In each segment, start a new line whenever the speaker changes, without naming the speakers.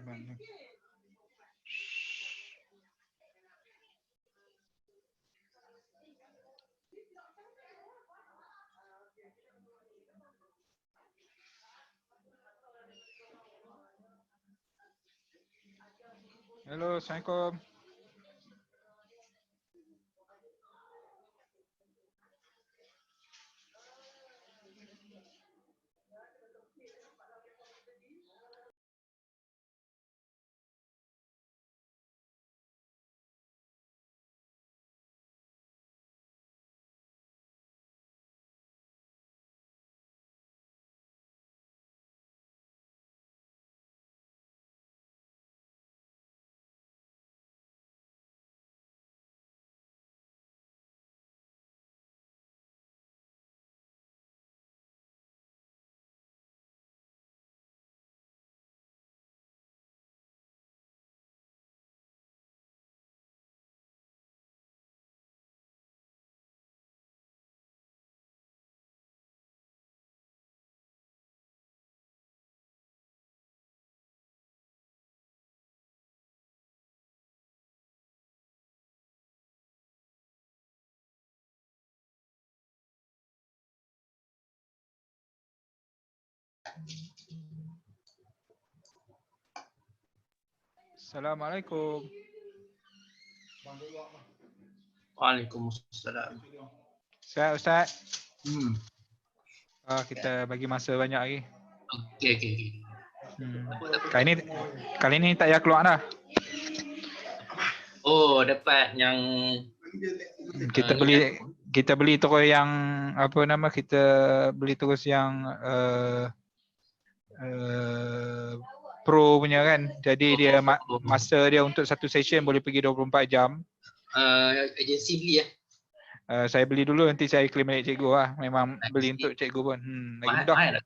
Halo, Assalamualaikum. Assalamualaikum.
Waalaikumsalam.
Sihat Ustaz?
Hmm.
Kita bagi masa banyak lagi.
Okey.
Kali ni tak payah keluar dah.
Oh, dapat yang
Kita beli terus yang apa nama, kita beli terus yang pro punya kan. Jadi dia masa dia untuk satu session boleh pergi 24 jam.
Agensi beli ya.
Saya beli dulu, nanti saya claim balik cikgu lah. Memang beli untuk cikgu pun. Lagi mudah.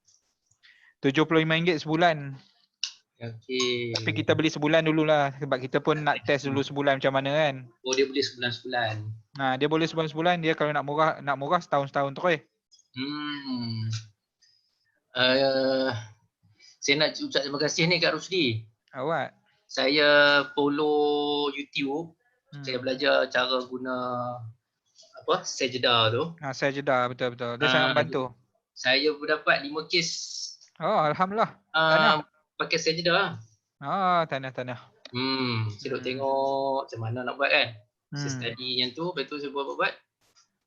RM75 sebulan.
Okey.
Tapi kita beli sebulan dululah sebab kita pun nak test dulu sebulan macam mana kan.
Oh, dia beli sebulan-sebulan.
Dia boleh sebulan-sebulan, dia kalau nak murah setahun-setahun terus.
Saya nak ucap terima kasih ni Kak Rusdi.
Awak.
Saya follow YouTube. Saya belajar cara guna Sajda tu.
Sajda, betul-betul. Dia sangat membantu.
Saya dapat 5 kes.
Oh, alhamdulillah. Tanah.
Pakai Sajda.
Tanah.
Saya duk tengok macam mana nak buat kan. Saya study yang tu, lepas tu saya buat.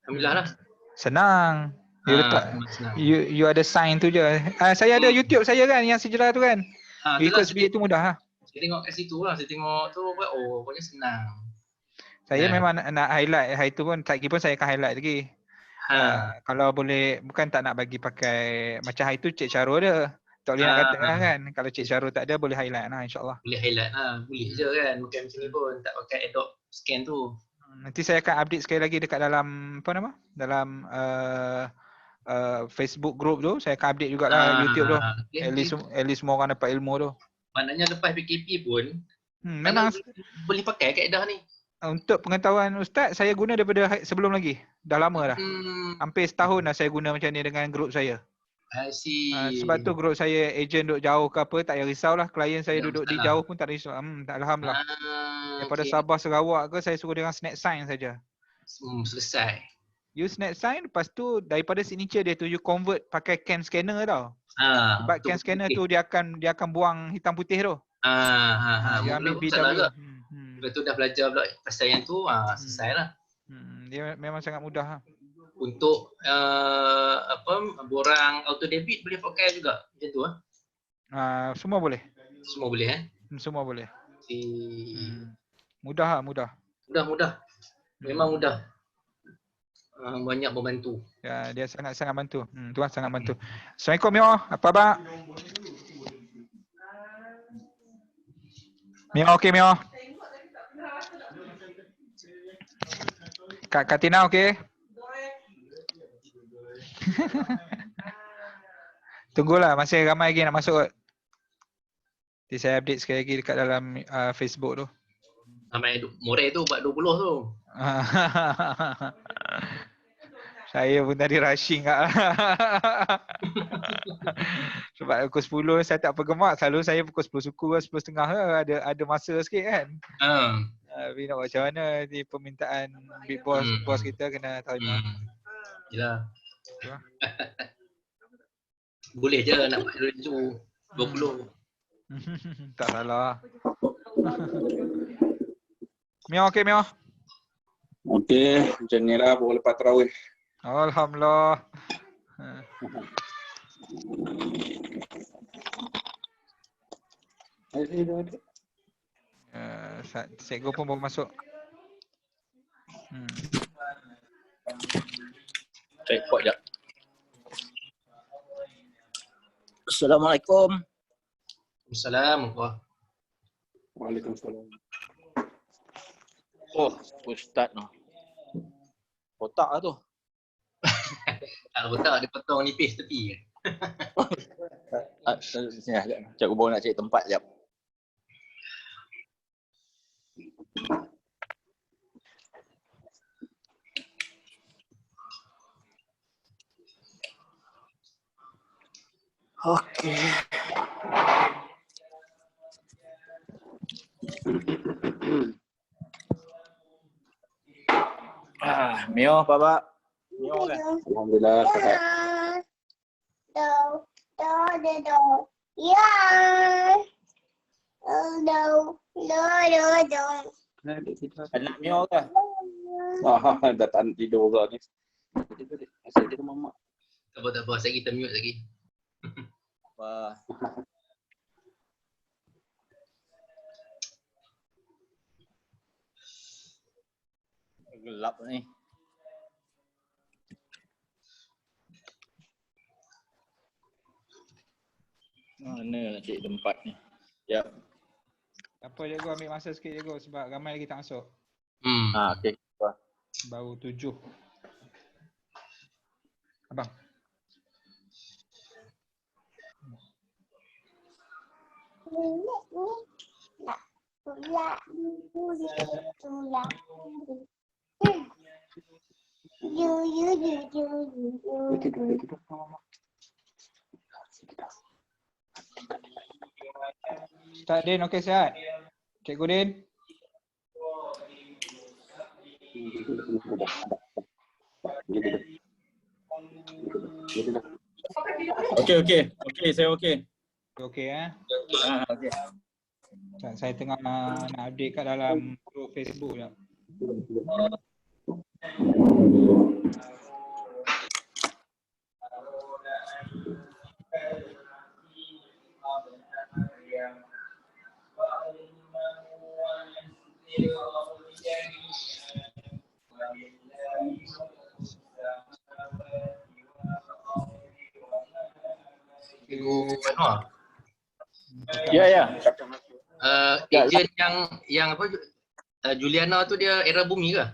Alhamdulillah lah.
Senang. Dia letak you ada sign tu je. Saya ada YouTube saya kan yang Sajda tu kan. Ikut speed tu mudah lah.
Saya tengok kat situ lah. Saya tengok tu, pokoknya senang.
Saya memang nak highlight. Hari tu pun lagi pun saya akan highlight lagi. Kalau boleh, bukan tak nak bagi pakai macam hari tu Cik Syarul dia. Tak boleh nak kata lah kan. Kalau Cik Syarul tak ada, boleh highlight lah insyaAllah.
Boleh highlight lah. Boleh je kan. Bukan macam ni pun. Tak pakai Adobe scan tu.
Nanti saya akan update sekali lagi dekat dalam dalam Facebook group tu. Saya akan update jugalah YouTube tu. At least semua orang dapat ilmu tu.
Maknanya lepas PKP pun
memang
boleh pakai kaedah ni.
Untuk pengetahuan Ustaz, saya guna daripada sebelum lagi. Dah lama dah. Hampir setahun dah saya guna macam ni dengan grup saya.
I see.
Sebab tu grup saya ejen duduk jauh ke apa, tak payah risaulah. Klien saya duduk di jauh pun tak risau. Alhamdulillah. Daripada Sabah Sarawak ke, saya suruh dia orang snap sign saja.
Selesai.
You snap sign, lepas tu daripada signature dia tu you convert pakai can scanner tau. Sebab can scanner tu dia akan buang hitam putih tu. You ambil BW.
Lepas tu dah belajar pula pasal yang tu, selesai lah.
Dia memang sangat mudah lah.
Untuk borang auto debit boleh pakai juga macam tu
semua boleh.
Semua boleh
Semua boleh. Mudah lah, mudah.
Memang mudah. Banyak membantu.
Ya, dia sangat bantu. Tuan sangat bantu. Assalamualaikum Mio, apa khabar? Mio okey Mio. Kak Katina okey? Tunggulah, masih ramai lagi nak masuk. Nanti saya update sekali lagi dekat dalam Facebook tu.
Ramai Moreh tu buat 20 tu.
Saya pun tadi rushing kat. Sebab pukul 10 saya tak pergemak. Selalu saya pukul 10 suku, 10.30 ada masa sikit kan. Tapi nak buat macam mana ni permintaan big boss, bos kita kena terima.
Yelah. Boleh je nak buat review 20.
Tak salah. Mio okey Mio.
Okey, macam ni lah pukul lepas tarawih.
Alhamdulillah. Cikgu pun baru masuk.
Cek kuat jap. Assalamualaikum.
Assalamualaikum.
Waalaikumsalam.
Oh, Ustaz noh. Kotak lah tu.
Tak betul dia potong nipis tepi.
Sini lah. Cikgu baru nak cari tempat jap. Okey. Mio, Baba. Mio kan?
Alhamdulillah sihat.
Ya.
Anak Mio kan?
Dah tak nak tidur pula ni. Asyik dia mama.
Tak apa, saya kita mute lagi.
Wah. Gelap ni. Mana nak cari tempat ni? Jap.
Apa cikgu ambil masa sikit cikgu sebab ramai lagi tak masuk.
Okey.
Baru 7. Abang. Ustaz Din okey sihat? Cikgu Din?
Okey, saya okey.
Okey
Okey.
Saya tengah nak update kat dalam grup Facebook jap.
Anwar.
Ya.
Ejen yang apa Juliana tu dia era bumi ke?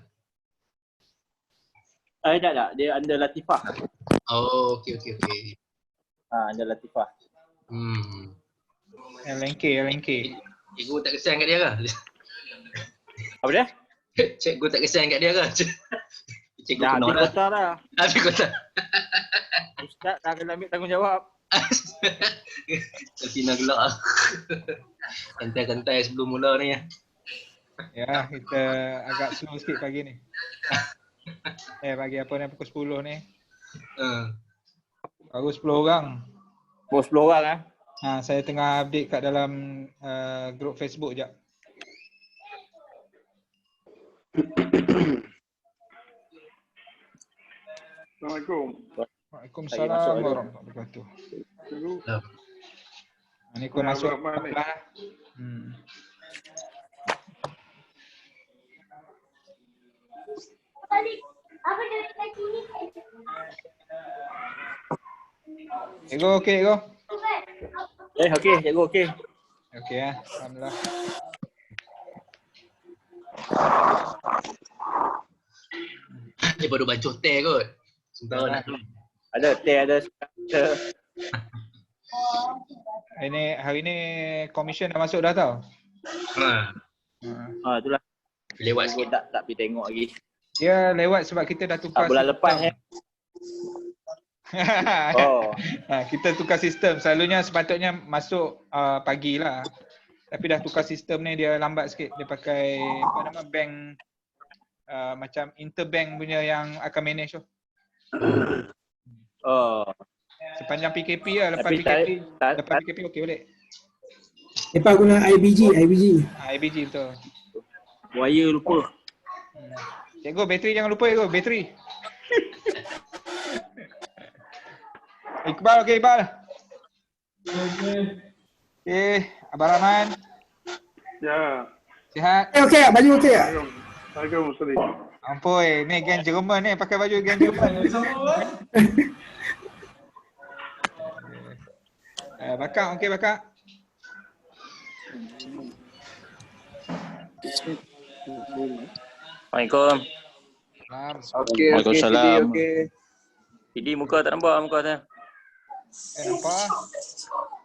Tak. Dia under Latifah.
Oh, okey.
Under Latifah.
LNK.
Cikgu tak kesian kat dia ke?
Apa dia?
Cikgu tak kesian kat dia ke? Cikgu
Dah
penuh
habis
dah.
kota dah.
Habis kota.
Ustaz dah kena ambil tanggungjawab.
Tina gelak. Santai-santai sebelum mula ni.
Ya, kita agak slow sikit pagi ni. Pagi apa ni pukul 10 ni. Baru 10 orang.
Baru 10 orang
Saya tengah update kat dalam grup Facebook jap.
Assalamualaikum.
Waalaikumsalam warahmatullahi wabarakatuh. Ni kau masuk lah. Cikgu okey cikgu?
Okey, cikgu okey.
Okey alhamdulillah.
Dia baru baca hotel kot. Sementara nak
Ada teh, ada
Hari ni komisen dah masuk dah tau.
itulah.
lewat sikit.
Tak pergi tengok lagi.
Dia lewat sebab kita dah tukar
Bulan lepas
Oh.
Kita tukar sistem. Selalunya sepatutnya masuk pagi lah. Tapi dah tukar sistem ni, dia lambat sikit. Dia pakai apa nama bank macam interbank punya yang akan manage tu.
Oh.
Sepanjang PKP lah. Lepas
Tapi
PKP okey balik.
Lepas guna IBG.
IBG betul.
Wire lupa.
Cikgu, bateri jangan lupa cikgu, bateri. Iqbal, okey Iqbal. Okey, Abang Rahman.
Ya.
Sihat?
Okey, baju okey tak?
Assalamualaikum Ustaz.
Ampoi, ni geng Jerman ni, pakai baju geng Jerman. Bakak, okey Bakak.
Assalamualaikum.
Okey,
Waalaikumsalam.
okey.
Idi muka tak nampak muka saya.
Nampak?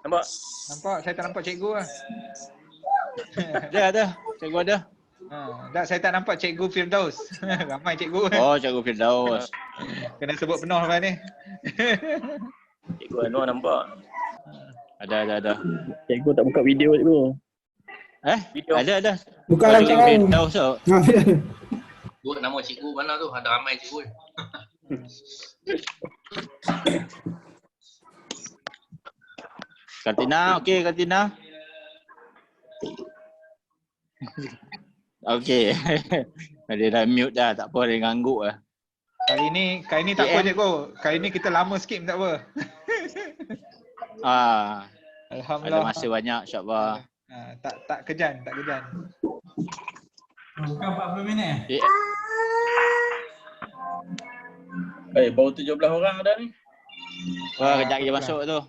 Nampak?
Nampak? Saya tak nampak cikgu lah.
Ada. Cikgu ada.
Tak, saya tak nampak cikgu Firdaus. Ramai cikgu.
Oh, Cikgu Firdaus.
Kena sebut penuh lepas ni.
Cikgu Anwar nampak. Ada.
Cikgu tak buka video cikgu.
Video. Ada.
Bukan
Cikgu
rancangan.
Firdaus tu.
Buat nama cikgu mana tu? Ada ramai cikgu.
Kartina, okey Kartina. Okey. Dia dah mute dah, tak apa, dia ngangguk lah.
Kali ni tak apa cikgu. Kali ni kita lama sikit tak apa.
Ada
Alhamdulillah.
masa banyak, insyaAllah.
Tak kejan.
Bukan 40 minit.
Baru 17 orang dah ni.
Wah, kejap je masuk tu.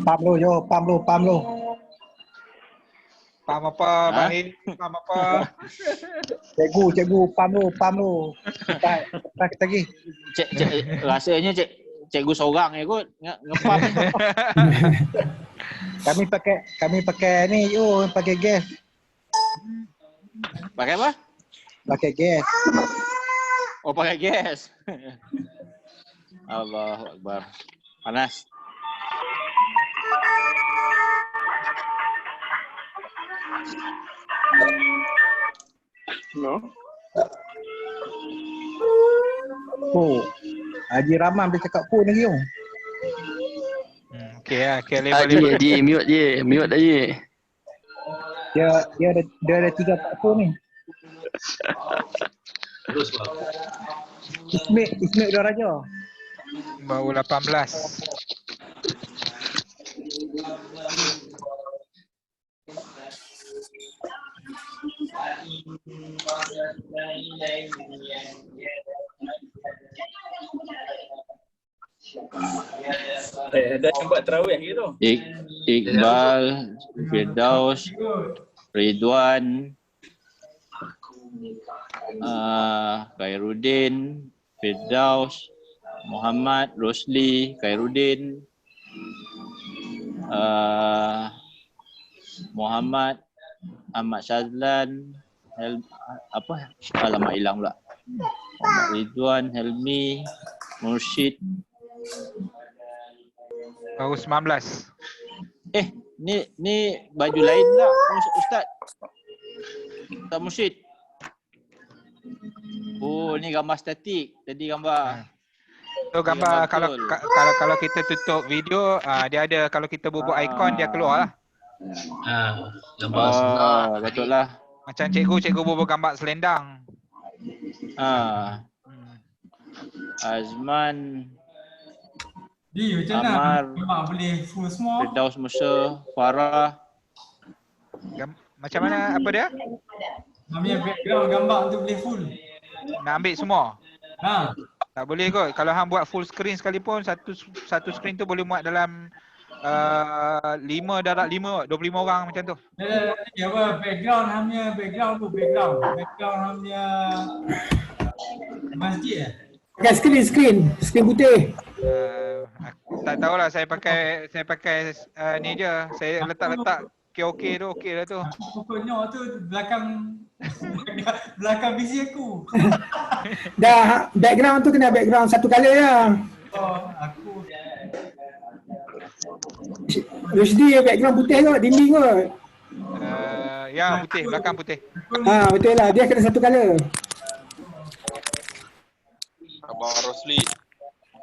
Pam lo.
Pam apa, Bang Hin? Pam apa?
Cikgu, pam lo. Tak lagi.
Rasanya cikgu seorang je kot ngepam.
Kami pakai ni pakai gas.
Pakai apa?
Pakai gas.
Oh, pakai gas. Allahu Akbar. Panas.
No.
Oh. Haji Rahman boleh cakap phone lagi tu.
Okey lah, level.
Mute aje.
Dia ada 3-4 phone ni.
Terus buat.
Ismail Dua Raja.
Baru 18.
Ada yang buat tarawih gitu.
Iqbal, Firdaus, Ridwan, Khairuddin, Firdaus, Muhammad, Rosli, Khairuddin, Muhammad, Ahmad Syazlan, alamak hilang pula. Muhammad Ridwan, Helmi, Mursyid.
Baru 19.
Ni baju lain lah Ustaz. Ustaz Mursyid. Oh, ni gambar statik. Tadi gambar.
So gambar kalau kita tutup video, dia ada, kalau kita bubuh ikon dia keluar lah.
Gambar sebelah.
Betul lah.
Macam cikgu bubuh gambar selendang.
Azman,
Macam mana?
Amar,
Memang boleh full semua.
Firdaus Musa, Farah.
Macam mana apa dia?
Namanya background gambar tu boleh full.
Nak ambil semua? Tak boleh kot. Kalau hang buat full screen sekalipun, satu screen tu boleh muat dalam 5 darab 5, 25 orang macam tu.
Ya apa background background hamnya masjid
Pakai screen putih.
Tak tahulah, saya pakai ni je. Saya letak okey tu okey lah tu.
Pokoknya tu belakang belakang busy aku.
Dah background tu kena background satu colour lah.
Oh, aku
Rusdi background putih kot, dinding kot.
Ya putih, belakang putih.
Betul lah, dia kena satu colour.
Abang Rosli.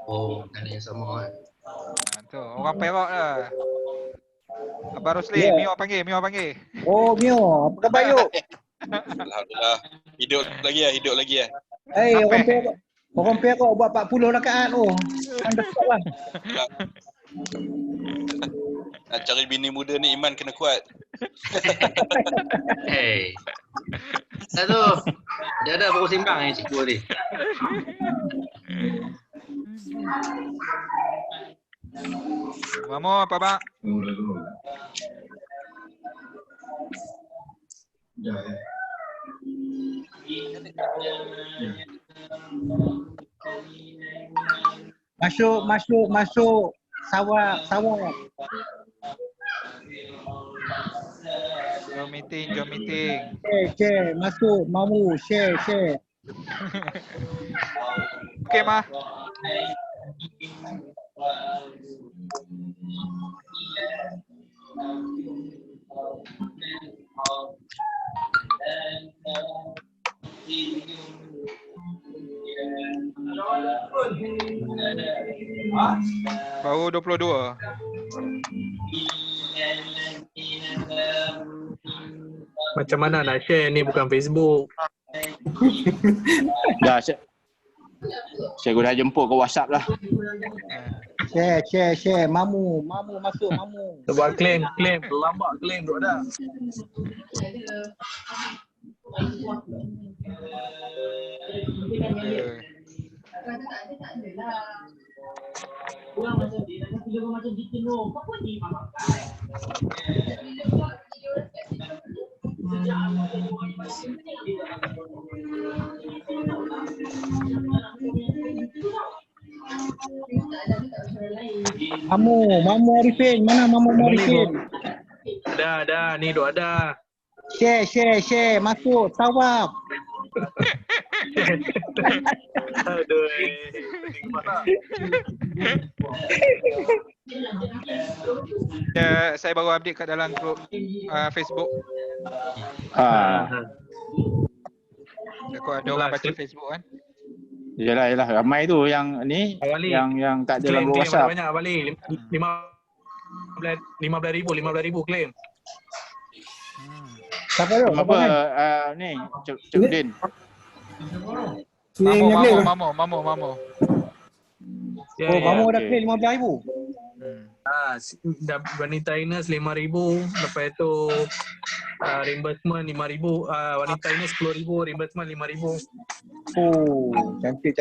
Oh, kan yang sama kan.
Tu orang Perak lah. Abang Rosli,
Ya.
Mio panggil.
Oh Mio, apa khabar yuk?
Alhamdulillah. Hidup lagi ya.
Orang Perak buat 40 rakaat tu. Anda stop lah.
Nak cari bini muda ni iman kena kuat.
Hey. Satu. Dia ada baru sembang ni cikgu ni.
Mamo apa bang?
Masuk. Sawak.
Jom meeting.
Share, masuk, mamu, share.
Okey mah. Baru 22.
Macam mana nak share ni, bukan Facebook.
Dah, saya dah jemput ke WhatsApp lah.
Share. Mamu, masuk, mamu.
Buat claim. Lambat claim duk dah.
Mamu Arifin, mana Mamu Arifin?
Dah, ni duk ada.
Share, masuk, sawab.
Aduh.
Saya baru update kat dalam grup Facebook. Aku ada orang baca Facebook kan.
Yalah, ramai tu yang ni, yang tak ada dalam
Claim
WhatsApp.
banyak Bali. 15,000 claim.
Siapa tu?
Apa ni, Cik Din.
Mamo.
Oh, Mamu dah claim 15,000.
Wanita Ines 5,000. Lepas tu reimbursement 5,000. Wanita Ines 10,000, reimbursement 5,000.
Oh, cantik.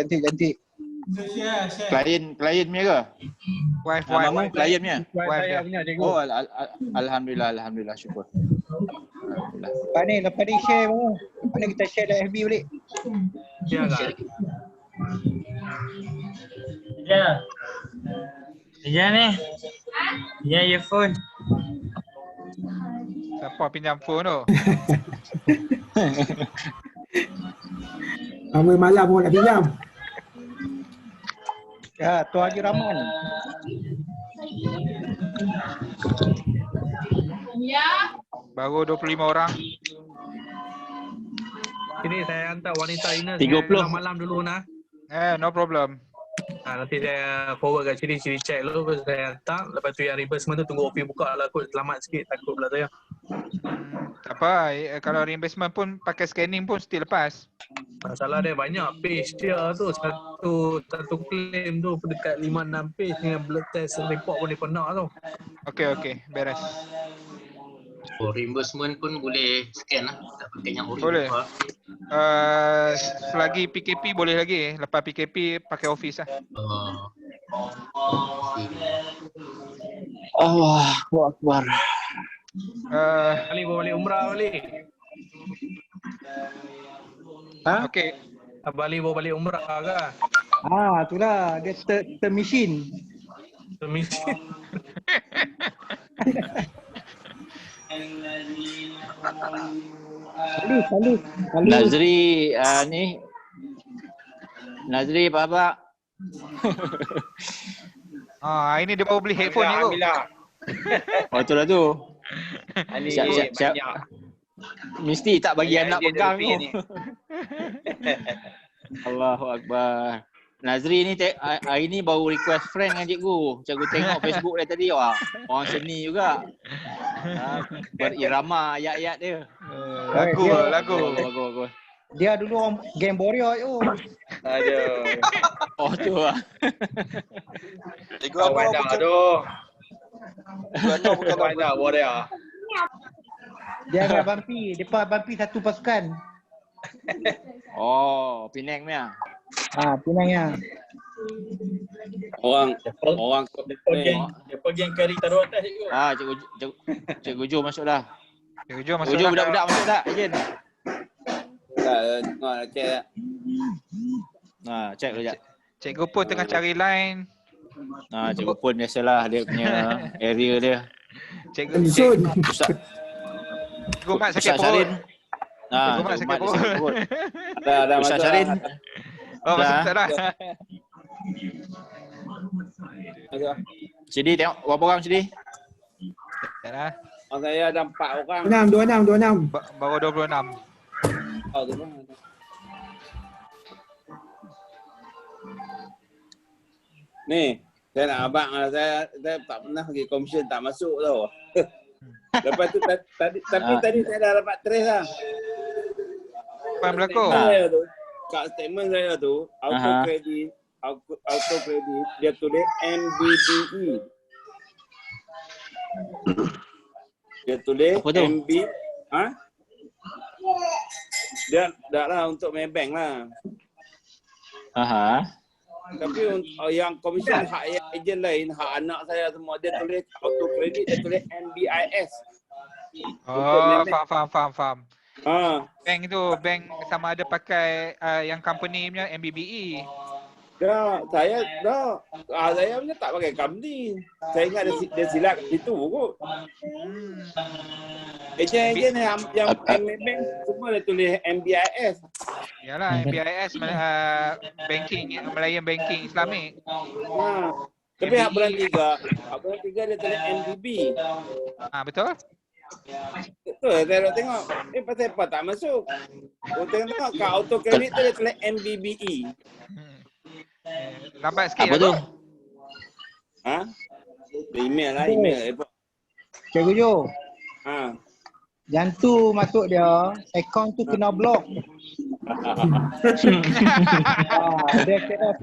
share.
Klien punya ke?
Wife.
Klien punya.
Wife saya punya cikgu.
Oh, alhamdulillah, syukur.
Lepas ni share Mamu. Lepas ni kita share dalam FB balik.
Ya kan?
Ya ni. Ya earphone.
Siapa pinjam phone tu?
Ramai malam pun nak pinjam.
Ya, tu Haji Rahman.
Baru 25 orang.
Sini saya hantar wanita Ines
30.
malam dulu nah.
No problem.
Nanti saya forward kat sini check dulu, lepas saya hantar. Lepas tu yang reimbursement tu tunggu OP buka lah kot, selamat sikit, takut pula saya.
Tak apa, kalau reimbursement pun pakai scanning pun still lepas.
Masalah dia banyak page dia tu, satu claim tu dekat 5-6 page dengan blood test report pun dia penak tu.
Okey, beres.
Oh, reimbursement pun boleh scan lah. Tak pakai yang ori.
Boleh. Selagi PKP boleh lagi. Lepas PKP pakai office lah.
Allahu Akbar.
Kali balik umrah balik.
Okey.
Bali bawa balik umrah ke?
Itulah dia termission.
Termission.
Salih.
Nazri ni. Nazri apa?
Hari ni dia baru beli headphone ni tu.
Oh tu lah tu.
Ni
Siap.
banyak.
Mesti tak bagi
Ni
anak
idea
pegang
dia
tu.
ni.
Allahu Akbar. Nazri ni hari ni baru request friend dengan cikgu. Cikgu tengok Facebook dia tadi. Wah, orang seni juga. Berirama ayat-ayat dia.
Lagu.
Bagus.
Dia dulu orang game warrior tu.
Aduh.
Oh tu lah.
Cikgu Anwar dah aduh. Cikgu Anwar bukan dah warrior.
Dia dengan Bampi. Depa Bampi satu pasukan.
Oh, Penang ni lah.
Penangnya.
Orang
Depa geng kari taruh atas cikgu.
Cikgu Jo masuk dah.
Cikgu Jo masuk
Cikgu Jo
dah.
budak-budak masuk dah. Ejen.
cek.
Cek dulu jap.
Cikgu pun tengah cari line.
Cikgu pun biasalah dia punya area dia.
Cikgu Mat sakit
Ustaz
perut.
Syarin.
Cikgu Mat sakit perut.
Dah
Ustaz
masuk.
Syarin.
Oh, masuk dah.
Sidi tengok berapa orang Sidi?
Dah.
Saya ada 4 orang.
26.
Baru 26.
Oh, tu pun. Ni, saya nak abang saya tak pernah pergi komisen tak masuk tau. Lepas tu tadi saya dah dapat trace lah.
Apa yang berlaku?
Kat statement saya tu, auto credit dia tulis MBBE. Dia tulis MB. Dia dah lah untuk Maybank lah. Tapi yang komisen hak yang ejen lain, hak anak saya semua dia tulis auto credit, dia tulis MBIS.
Oh, faham. Bank tu, bank sama ada pakai yang company punya MBBE.
Saya punya tak pakai company. Saya ingat dia silap kat situ kot. Ejen yang Maybank semua dia tulis MBIS.
Yalah, MBIS banking, Malayan Banking Islamik.
Tapi hak bulan 3 dia tulis MBB.
Betul?
Betul, saya nak tengok. Pasal apa tak masuk? Tengok kat auto credit tu dia tulis MBBE.
Lambat sikit
apa tu?
Email.
Cikgu Jo. Yang tu masuk dia, akaun tu kena block.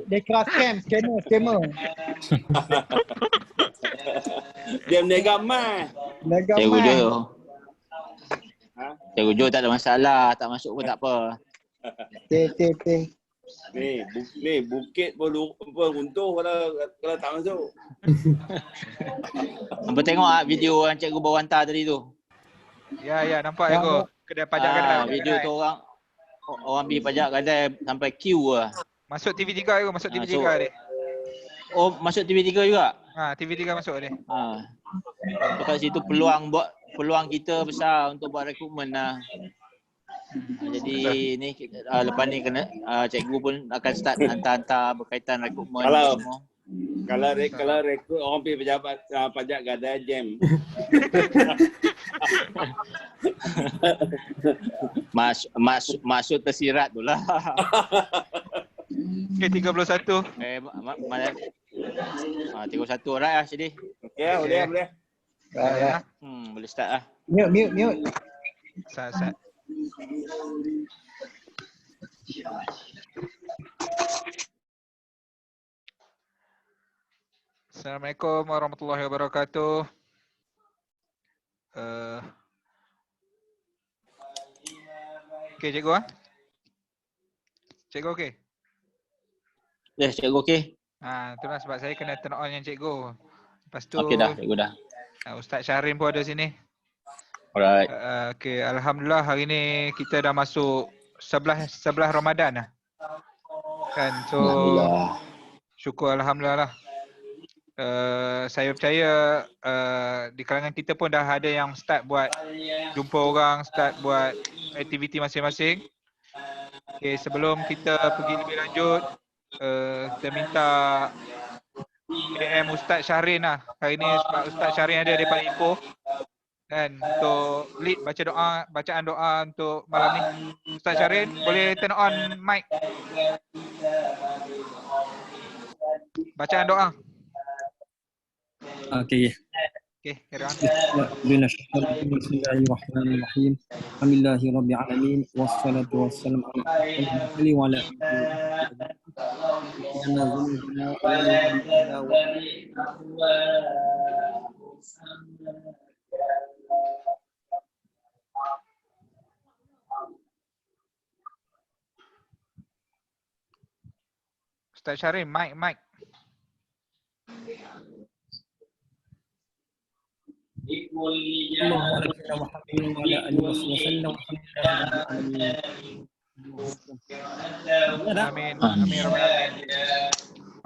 Dia kira scammer.
Dia menega mai.
Cikgu Jo. Cikgu Jo tak ada masalah, tak masuk pun tak apa.
Ni bukit pun runtuh kalau tak masuk.
Hampa tengok video yang cikgu bawa hantar tadi tu.
Ya, nampak aku. Kedai pajak kedai.
Video tu orang ambil pajak kedai sampai queue lah.
Masuk TV3 aku, masuk TV3 dia.
Oh, masuk TV3 juga?
TV3 masuk dia.
Dekat situ peluang kita besar untuk buat rekrutmen lah. Jadi ni lepas ni kena cikgu pun akan start hantar-hantar berkaitan rekrutmen semua.
Kalau rekrut orang pergi pejabat pajak gadai jam.
Masuk tersirat tu lah.
Okay, 31.
31 orang lah Syedi.
Okay, boleh.
Boleh start lah.
Mute.
Sat. Assalamualaikum warahmatullahi wabarakatuh. Okey cikgu Cikgu okey?
Ya, cikgu okey.
Itulah sebab saya kena turn on yang cikgu. Lepas tu
okey dah, cikgu dah.
Ustaz Syarin pun ada sini.
Alright.
Okey, alhamdulillah hari ni kita dah masuk 11 Ramadan dah. Kan, so syukur alhamdulillah lah. Saya percaya di kalangan kita pun dah ada yang start buat jumpa orang, start buat aktiviti masing-masing. Okay, sebelum kita pergi lebih lanjut, kita minta PM Ustaz Syahrin lah. Hari ni Ustaz Syahrin ada daripada Ipoh kan, untuk lead bacaan doa untuk malam ni. Ustaz Syahrin boleh turn on mic. Bacaan doa.
Okay.
Okay, carry on.
Bismillahirrahmanirrahim. Alhamdulillahirabbil alamin wassalatu wassalamu ala alihi wa ala
Ustaz Syahrin, mic. Amin.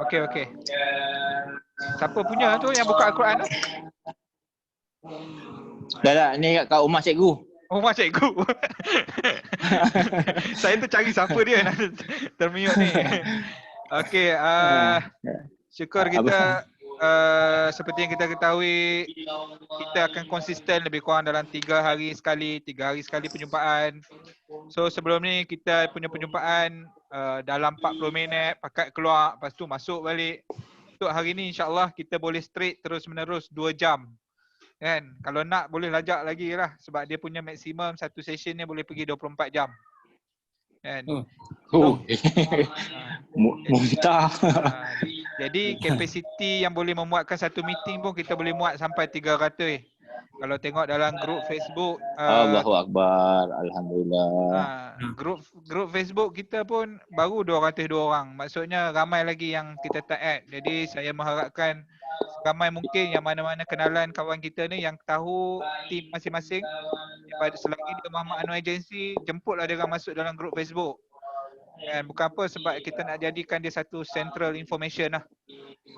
Okey. Siapa punya tu yang buka Al-Quran tu?
Dah, ni kat rumah cikgu.
Rumah cikgu. Saya tu cari siapa dia nak termiut ni. Okey, syukur kita seperti yang kita ketahui, kita akan konsisten lebih kurang dalam 3 hari sekali perjumpaan. So sebelum ni kita punya perjumpaan dalam 40 minit, pakat keluar, lepas tu masuk balik. Untuk hari ni insyaAllah kita boleh straight terus menerus 2 jam. Kan? Kalau nak boleh lajak lagi lah, sebab dia punya maksimum satu session ni boleh pergi 24 jam. Kan?
Muntah.
Jadi kapasiti yang boleh memuatkan satu meeting pun kita boleh muat sampai 300. Kalau tengok dalam grup Facebook,
Allahu Akbar, Alhamdulillah.
Grup Facebook kita pun baru 202 orang. Maksudnya ramai lagi yang kita tak add. Jadi saya mengharapkan ramai mungkin yang mana-mana kenalan kawan kita ni yang tahu team masing-masing, selagi dia Muhammad Anwar Agency, jemputlah dia orang masuk dalam grup Facebook. Dan bukan apa, sebab kita nak jadikan dia satu central information lah.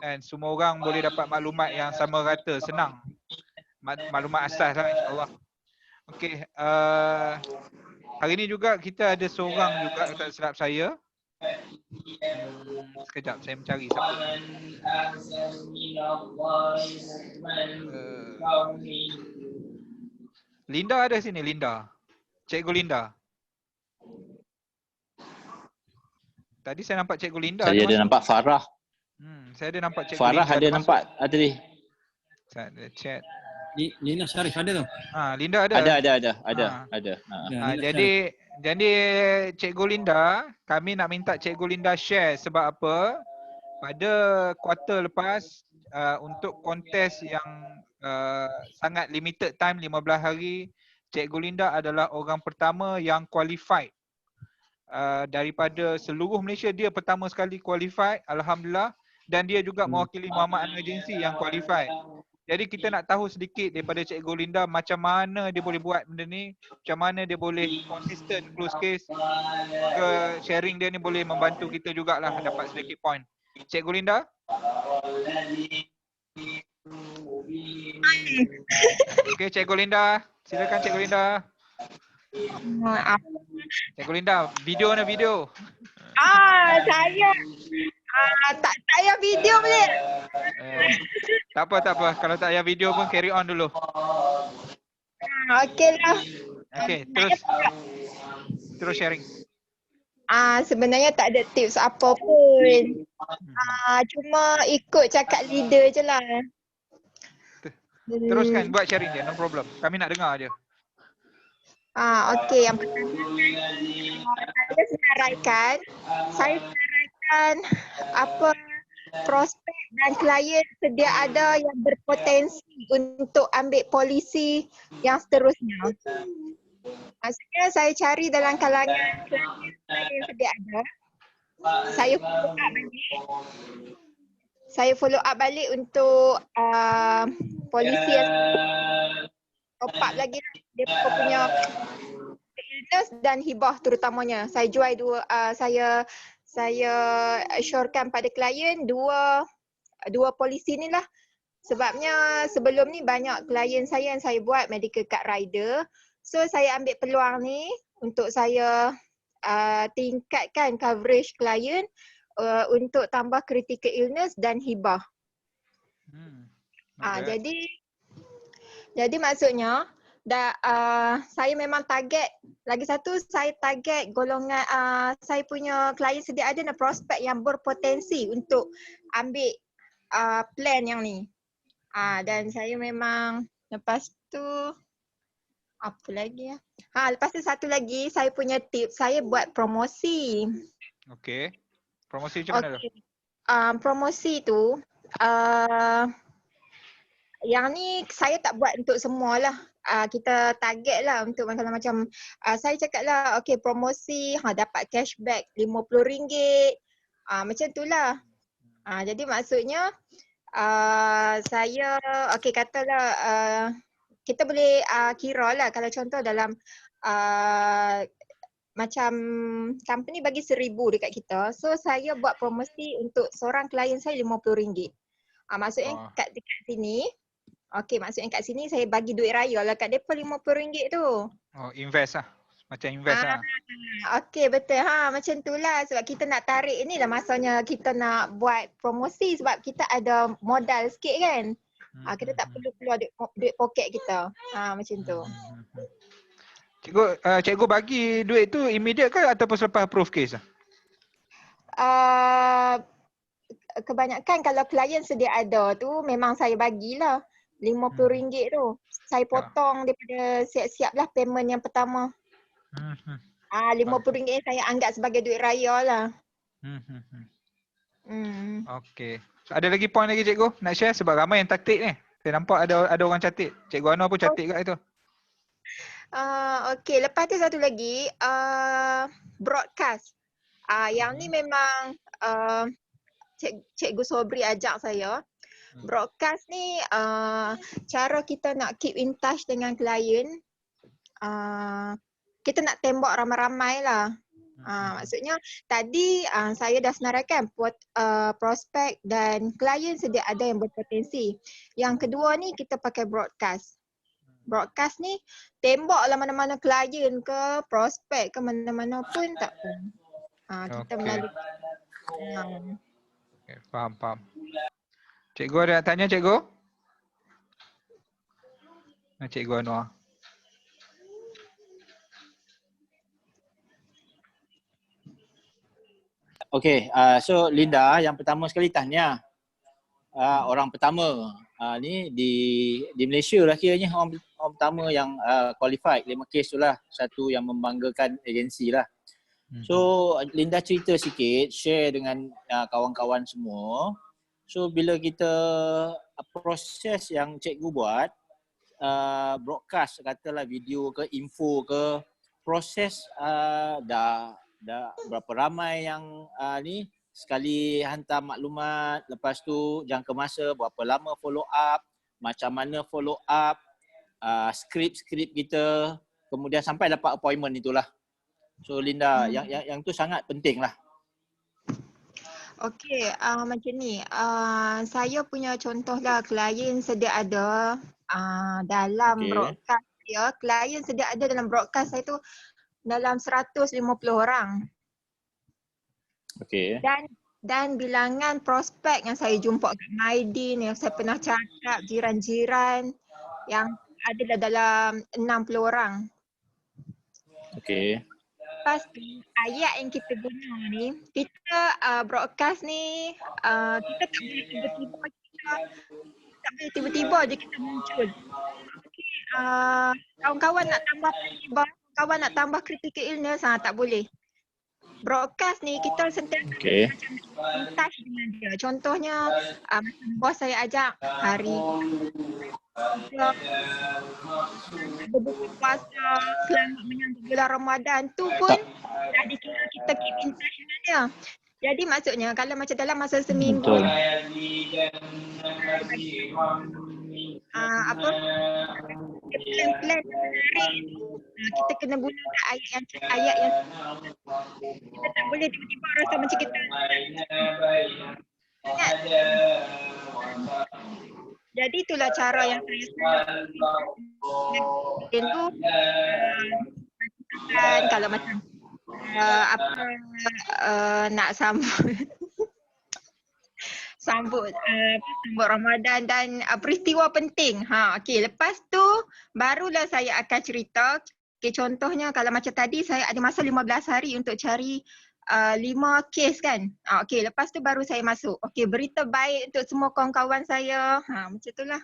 Dan semua orang boleh dapat maklumat yang sama rata, senang. Maklumat asas lah, insyaAllah. Okey, hari ni juga kita ada seorang juga, tak silap saya. Sekejap, saya mencari siapa. Linda ada sini, Linda. Cikgu Linda. Tadi saya nampak Cikgu Linda.
Saya ada nampak Farah.
Saya ada nampak Cikgu
Farah
Linda
ada nampak tadi.
Saya ada chat.
Lina Syarif ada tu?
Linda ada.
Ada.
Jadi Cikgu Linda, kami nak minta Cikgu Linda share sebab apa? Pada kuarter lepas untuk kontes yang sangat limited time 15 hari, Cikgu Linda adalah orang pertama yang qualified. Daripada seluruh Malaysia, dia pertama sekali qualified, Alhamdulillah. Dan dia juga mewakili Muhammad Anwar Agency yang qualified. Jadi kita nak tahu sedikit daripada Cikgu Linda macam mana dia boleh buat benda ni, macam mana dia boleh konsisten close case. Ke sharing dia ni boleh membantu kita jugalah dapat sedikit point. Cikgu Linda? Okey, Cikgu Linda. Silakan Cikgu Linda. Cikgu Linda, video.
Saya tak payah video boleh.
Tak apa. Kalau tak payah video pun carry on dulu.
Okeylah.
Okey, terus sharing.
Sebenarnya tak ada tips apa pun. Cuma ikut cakap leader je lah.
Teruskan buat sharing dia, no problem. Kami nak dengar je.
Okey, yang pertama saya senaraikan apa prospek dan klien sedia ada yang berpotensi untuk ambil polisi yang seterusnya. Maksudnya saya cari dalam kalangan klien yang sedia ada. Saya follow up balik untuk polisi yang top up lagi dia punya illness dan hibah terutamanya. Saya jual dua, saya assurekan pada klien 2 dua polisi ni lah. Sebabnya sebelum ni banyak klien saya yang saya buat medical card rider. So saya ambil peluang ni untuk saya tingkatkan coverage klien untuk tambah critical illness dan hibah. Jadi maksudnya saya memang target, lagi satu saya target golongan saya punya klien sedia ada dan prospek yang berpotensi untuk ambil plan yang ni. Dan saya memang lepas tu apa lagi ya? Lepas tu satu lagi saya punya tips, saya buat promosi.
Okey. Promosi macam mana tu?
Promosi tu yang ni saya tak buat untuk semualah. Kita target lah untuk kalau macam saya cakap lah, okay promosi dapat cashback RM50. Macam tu lah. Jadi maksudnya saya okay katalah kita boleh kira lah kalau contoh dalam macam company bagi 1,000 dekat kita. So saya buat promosi untuk seorang klien saya RM50. Maksudnya dekat sini, okey maksudnya kat sini saya bagi duit raya lah kat depa RM50 tu.
Oh, invest lah. Macam invest lah.
Okey betul macam tu lah sebab kita nak tarik ni lah masanya kita nak buat promosi sebab kita ada modal sikit kan. Kita tak perlu keluar duit poket kita. Macam tu.
Cikgu bagi duit tu immediate ke ataupun selepas approve case?
Kebanyakan kalau klien sedia ada tu memang saya bagilah RM50 tu. Saya potong daripada siap-siap lah payment yang pertama. RM50 saya anggap sebagai duit raya lah.
Okey. So, ada lagi point lagi cikgu nak share sebab ramai yang catik ni. Saya nampak ada orang catik. Cikgu Anwar pun catik kat itu.
Okey, lepas tu satu lagi broadcast. Yang ni memang Cikgu Sobri ajak saya. Broadcast ni cara kita nak keep in touch dengan klien. Kita nak tembak ramai-ramai lah. Maksudnya tadi saya dah senaraikan prospek dan klien sedia ada yang berpotensi. Yang kedua ni kita pakai broadcast. Broadcast ni tembaklah mana-mana klien ke prospek ke mana-mana pun tak pun. Kita melalui.
Okay, faham. Cikgu ada nak tanya cikgu? Cikgu Anwar.
Okay, so Linda yang pertama sekali tahniah. Orang pertama ni di Malaysia lah kiranya orang pertama yang qualified 5 kes tu lah. Satu yang membanggakan agensi lah. So Linda cerita sikit, share dengan kawan-kawan semua. So bila kita proses yang cikgu buat, broadcast katalah video ke info ke, proses dah berapa ramai yang ni sekali hantar maklumat, lepas tu jangka masa berapa lama follow up, macam mana follow up, skrip-skrip kita, kemudian sampai dapat appointment itulah. So Linda, yang tu sangat penting lah.
Okey, macam ni. Saya punya contoh lah klien sedia ada dalam broadcast dia. Klien sedia ada dalam broadcast saya tu dalam 150 orang.
Okey.
Dan bilangan prospek yang saya jumpa kat Maidin, yang saya pernah cakap jiran-jiran yang ada dalam 60 orang.
Okey.
Lepas tu ayat yang kita guna ni, kita broadcast ni kita tak boleh tiba-tiba je kita muncul. Okay, kawan-kawan nak tambah hibah, kawan nak tambah critical illness, tak boleh. Broadcast ni kita sentiasa macam touch dengan dia. Contohnya macam bos saya ajak hari berbuka puasa, selamat menyambut bulan Ramadan tu pun dah dikira kita keep in touch dengan dia. Jadi maksudnya kalau macam dalam masa seminggu plan kita kena gunakan ayat yang kita tak boleh tiba-tiba rasa macam kita Jadi itulah cara yang saya itu kan kalau macam nak sambut Ramadan dan peristiwa penting. Okey, lepas tu barulah saya akan cerita. Okey, contohnya kalau macam tadi saya ada masa 15 hari untuk cari 5 kes kan. Okey, lepas tu baru saya masuk. Okey, berita baik untuk semua kawan-kawan saya. Macam itulah.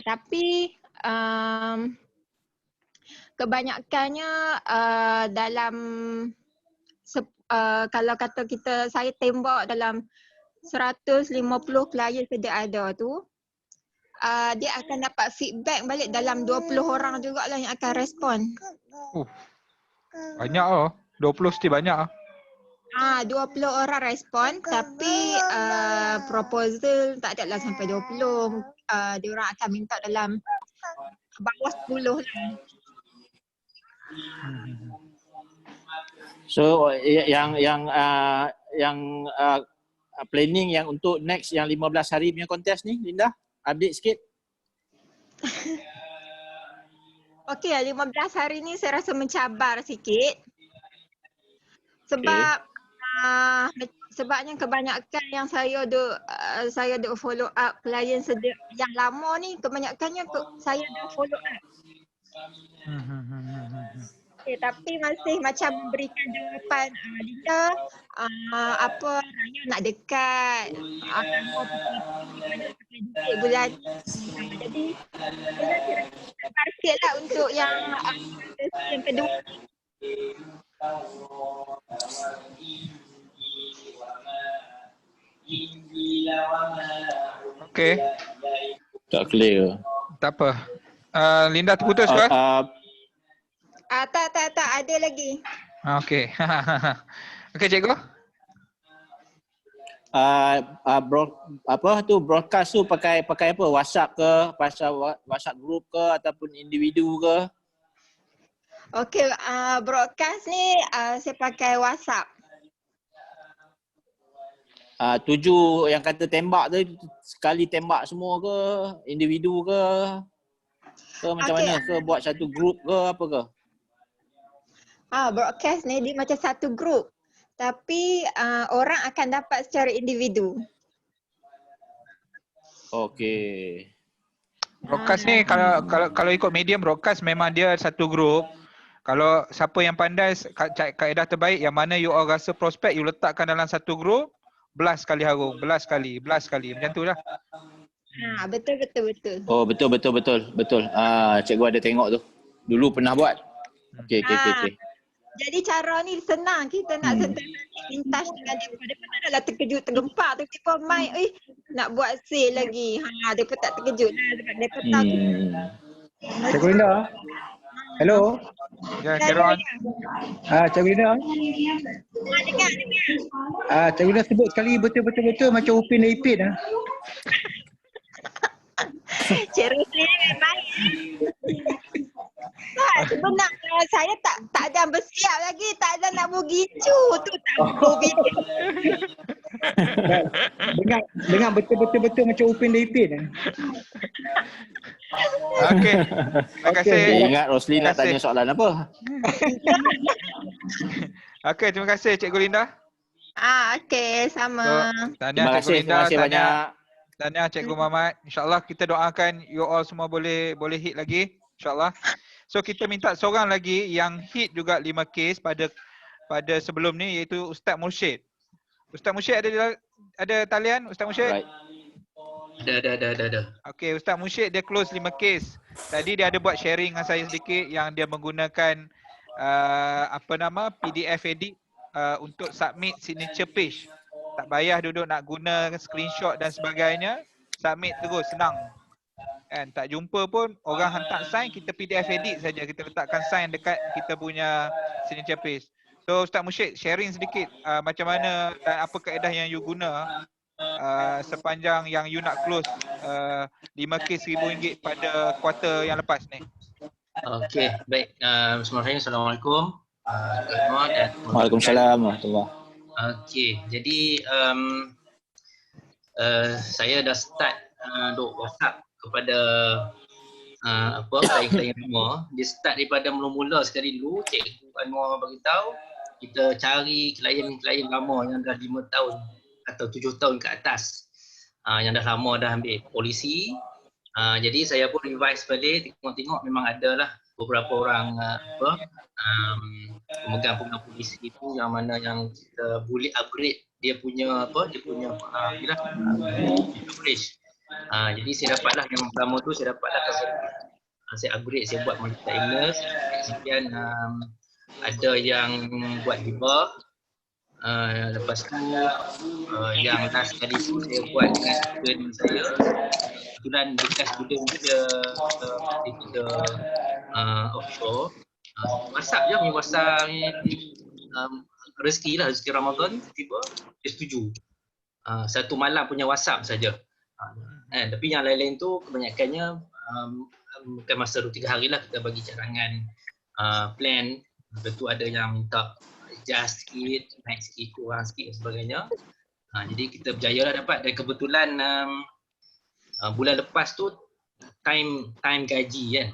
Tapi kebanyakannya dalam kalau kata kita saya tembak dalam 150 klien sedia ada tu, dia akan dapat feedback balik dalam 20 orang jugalah yang akan respon.
Banyak oh. 20 mesti banyak ah.
20 orang respon tapi proposal tak adalah sampai 20. Dia orang akan minta dalam bawah 10 lah.
So yang planning yang untuk next yang 15 hari punya kontes ni, Linda, update sikit.
Okey, 15 hari ni saya rasa mencabar sikit. Sebab sebabnya kebanyakan yang saya duk follow up klien yang lama ni, kebanyakannya saya duk follow up. Okay, tapi masih macam memberikan jawapan Linda, apa raya nak dekat, akan bulan jadi target lah untuk yang kedua.
Okey.
Tak clear.
Tak apa. Linda terputus ke?
Tak ada lagi.
Okey. Okey cikgu.
Broadcast tu pakai apa? WhatsApp ke, WhatsApp group ke ataupun individu ke?
Okey, broadcast ni saya pakai WhatsApp.
Tuju yang kata tembak tu sekali tembak semua ke, individu ke? Ke macam mana? Ke buat satu group ke apa ke?
Broadcast ni dia macam satu group. Tapi orang akan dapat secara individu.
Okey.
Broadcast ni kalau ikut medium broadcast memang dia satu group. Kalau siapa yang pandai kaedah terbaik yang mana you all rasa prospek you letakkan dalam satu group, belas kali harum, belas kali macam tu lah.
Betul.
Oh betul. Cikgu ada tengok tu. Dulu pernah buat. Okey.
Jadi cara ni senang, kita nak lintas dengan dia. Dia pun adalah terkejut, tergempak tiba-tiba mic, nak buat sale lagi. Dia pun tak terkejut lah sebab dia pun tahu.
Cikgu Linda. Hello.
Ya, Kiron.
Cikgu Linda.
Dengar.
Cikgu Linda sebut sekali betul macam Upin dan Ipin ah.
Cik Rusli memang. Sebenarnya saya tak ada bersiap lagi, tak ada nak bergicu tu, tak bergicu. Dengar betul macam Upin dan Ipin.
Okey. Terima kasih.
Ingat Rosli nak tanya soalan apa?
Okey, terima kasih Cikgu Linda.
Okey, sama.
Tahniah Cikgu Linda, tahniah Cikgu Muhammad. InsyaAllah kita doakan you all semua boleh hit lagi. InsyaAllah. So kita minta seorang lagi yang hit juga 5 kes pada sebelum ni iaitu Ustaz Mursyid. Ustaz Mursyid ada talian Ustaz Mursyid?
Right. Ada.
Okey, Ustaz Mursyid dia close 5 kes. Tadi dia ada buat sharing dengan saya sedikit yang dia menggunakan PDF edit untuk submit signature page. Tak payah duduk nak guna screenshot dan sebagainya. Submit terus, senang. Kan, tak jumpa pun orang hantar sign, kita PDF edit saja, kita letakkan sign dekat kita punya signature page. So Ustaz Mursyid sharing sedikit macam mana dan apa kaedah yang you guna sepanjang yang you nak close 5 kes RM1,000 pada kuarter yang lepas ni.
Okey, baik. Bismillahirrahmanirrahim. Assalamualaikum.
Waalaikumsalam warahmatullahi.
Okey, jadi saya dah start duk WhatsApp kepada klien-klien semua. Dia start daripada mula-mula sekali dulu, Cikgu Anwar beritahu kita cari klien-klien lama yang dah 5 tahun atau 7 tahun ke atas, yang dah lama dah ambil polisi. Jadi saya pun revise balik, tengok-tengok memang ada lah beberapa orang pemegang polisi itu yang mana yang kita boleh upgrade dia punya coverage. Jadi saya dapatlah yang pertama tu saya dapatlah saya upgrade, saya buat multi illness, kemudian ada yang buat hibah, lepas tu yang last kali tu saya buat dengan student saya. Kebetulan bekas student dia offshore. WhatsApp je, WhatsApp rezeki lah, rezeki Ramadan, tiba dia setuju. Satu malam punya WhatsApp saja. Tapi yang lain-lain tu kebanyakannya bukan masa 2-3 hari lah kita bagi cadangan plan. Lepas tu ada yang minta adjust sikit, naik sikit, kurang sikit dan sebagainya. Jadi kita berjaya lah dapat, dan kebetulan bulan lepas tu time gaji kan.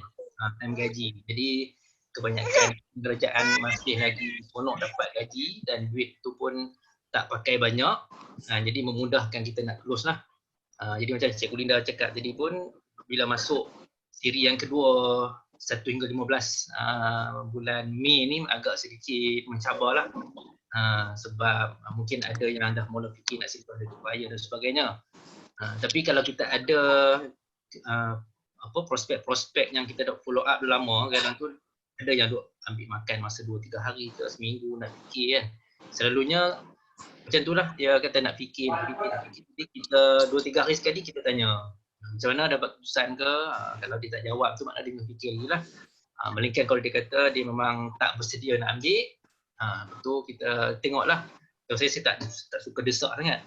Time gaji. Jadi kebanyakan kerajaan masih lagi seronok dapat gaji dan duit tu pun tak pakai banyak. Jadi memudahkan kita nak close lah. Jadi macam Cikgu Linda cakap tadi pun, bila masuk siri yang kedua 1 hingga 15 bulan Mei ni agak sedikit mencabar lah. Sebab mungkin ada yang dah mula fikir nak simpan duit bahaya dan sebagainya. Tapi kalau kita ada prospek-prospek yang kita dah follow up lama, kadang tu ada yang duk ambil makan masa 2-3 hari ke seminggu nak fikir kan. Selalunya macam tu lah, dia kata nak fikir. Jadi kita 2-3 hari sekali kita tanya macam mana dapat keputusan ke. Kalau dia tak jawab tu maknanya dia kena fikir lagi lah. Melainkan kalau dia kata dia memang tak bersedia nak ambil, betul kita tengok lah. Kalau saya tak suka desak sangat.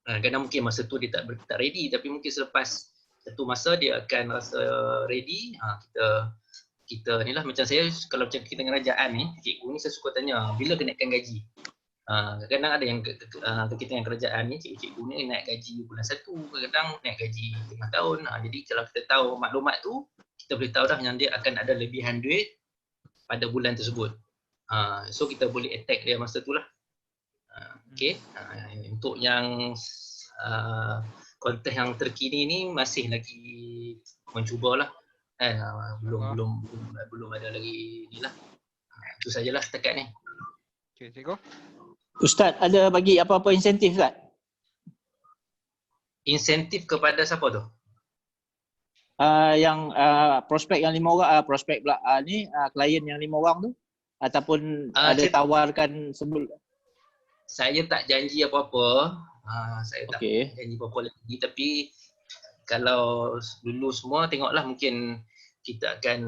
Kadang mungkin masa tu dia tak ready, tapi mungkin selepas satu masa dia akan rasa ready. Kita ni lah, macam saya kalau macam kita dengan kerajaan ni, cikgu ni saya suka tanya bila kenaikan gaji. Kadang-kadang ada yang kita yang kerajaan ni, cikgu ni naik gaji bulan 1, kadang-kadang naik gaji tengah tahun. Jadi kalau kita tahu maklumat tu, kita boleh tahu dah yang dia akan ada lebihan duit pada bulan tersebut. So kita boleh attack dia masa tu lah. Okay. Untuk yang konteks yang terkini ni masih lagi mencubalah. Belum ada lagi ni lah. Itu sajalah setakat ni.
Okay, Cikgu.
Ustaz ada bagi apa-apa insentif Ustaz?
Insentif kepada siapa tu?
Yang prospek yang 5 orang, prospek ni klien yang 5 orang tu, ataupun ada tawarkan sebelum?
Saya tak janji apa-apa. Saya tak janji apa-apa lagi, tapi kalau dulu semua tengoklah, mungkin kita akan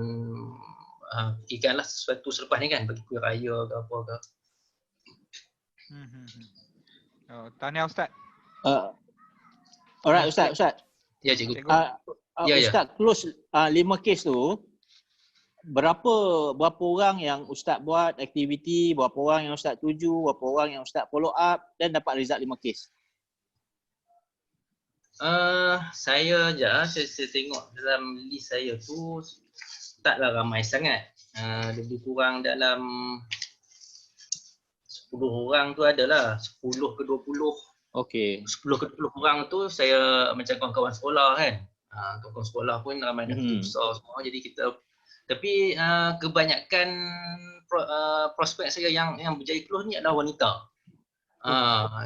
fikirkanlah sesuatu selepas ni kan, bagi kuih raya ke apa ke.
Tahniah Ustaz.
Alright Ustaz.
Ya Cikgu.
Ustaz close 5 kes tu, berapa orang yang Ustaz buat aktiviti, berapa orang yang Ustaz tuju, berapa orang yang Ustaz follow up dan dapat result 5 kes?
Saya tengok dalam list saya tu taklah ramai sangat. Lebih kurang dalam 10 orang tu adalah 10 ke 20.
Okey.
10 ke 20 orang tu saya macam kawan-kawan sekolah kan. Kawan-kawan sekolah pun ramai dah besar semua. Jadi kita, tapi kebanyakan prospek saya yang berjaya close ni adalah wanita.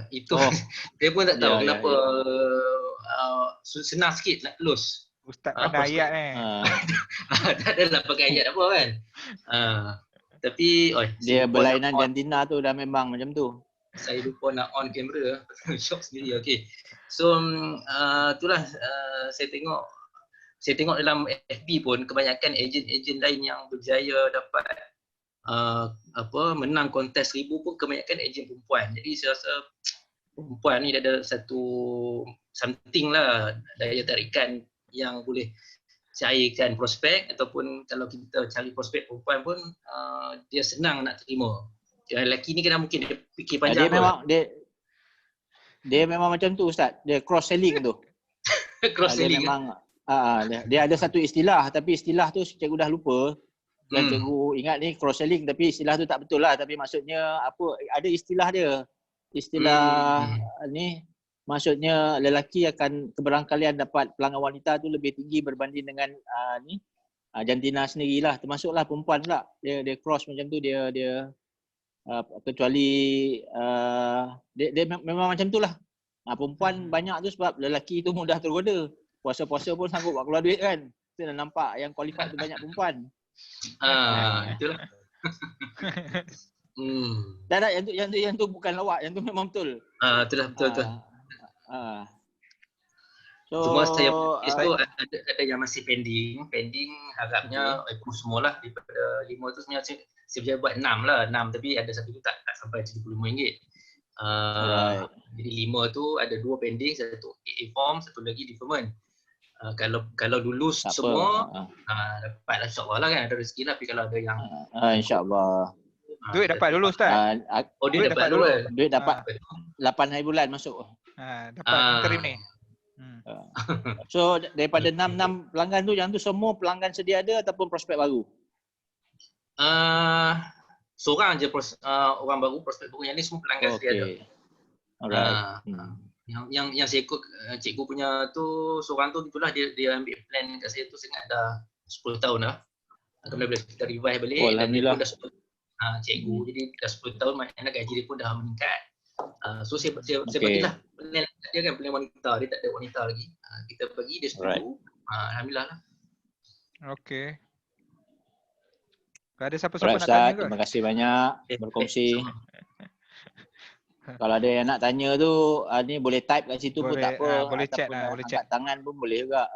Itu dia pun tak tahu kenapa. Senang sikit nak close.
Ustaz pada ayat ni.
Tak adalah pakai ayat apa kan. Tapi
dia berlainan jantina tu dah memang macam tu.
Saya lupa nak on kamera. Shock sendiri. Okay. So itulah saya tengok dalam FB pun kebanyakan ejen-ejen lain yang berjaya dapat menang kontes 1000 pun kebanyakan ejen perempuan. Jadi saya rasa perempuan ni ada satu something lah, daya tarikan yang boleh cairkan prospek, ataupun kalau kita cari prospek perempuan pun dia senang nak terima Yang lelaki ni kena mungkin dia fikir
Dia
panjang
memang dia memang macam tu Ustaz. Dia cross selling tu.
cross
Dia
selling.
memang dia ada satu istilah, tapi istilah tu cikgu dah lupa. Yang cikgu ingat ni cross selling, tapi istilah tu tak betul lah. Tapi maksudnya apa, ada istilah dia. Istilah ni maksudnya lelaki akan keberangkalian dapat pelanggan wanita tu lebih tinggi berbanding dengan jantina sendirilah. Termasuklah perempuan pula. Dia cross macam tu, dia kecuali dia memang macam tu lah. Perempuan banyak tu sebab lelaki tu mudah tergoda. Puasa-puasa pun sanggup buat keluar duit kan. Kita dah nampak yang qualified tu banyak perempuan.
Itulah.
Tak, yang tu bukan lawak, yang tu memang betul.
Itulah betul.
So,
cuma saya itu ada yang masih pending harapnya ikut semualah daripada 5 tu sebenarnya saya boleh buat 6 lah, 6 tapi ada satu tu tak sampai RM75. Jadi 5 tu ada 2 pending, satu AA form, satu lagi deferment. Kalau lulus semua dapatlah insya-Allah lah kan, ada rezeki lah. Tapi kalau ada yang
insya-Allah
duit dapat dulu Ustaz.
Duit dapat dulu.
Duit dapat 8 hari bulan masuk.
Dapat interim ni.
So daripada 6 pelanggan tu, yang tu semua pelanggan sedia ada ataupun prospek baru?
Seorang je orang baru, prospek baru. Yang ni semua pelanggan sedia ada.
Alright.
Yang saya ikut cikgu punya tu, seorang tu itulah dia ambil plan kat saya tu, saya ingat dah 10 tahun dah. Kemudian bila kita revive balik,
Alhamdulillah.
dan dia pun dah cikgu, jadi dah 10 tahun maknanya gaji dia pun dah meningkat. So saya bagilah plan dia kan, plan wanita, dia tak ada wanita lagi. Kita bagi, dia setuju. Alhamdulillah lah.
Okey. Ada siapa-siapa nak
Ustaz,
tanya ke?
terima kasih banyak berkongsi. Kalau ada yang nak tanya tu, ni boleh type kat situ pun tak apa.
Boleh chat lah, boleh chat.
Angkat tangan pun boleh juga.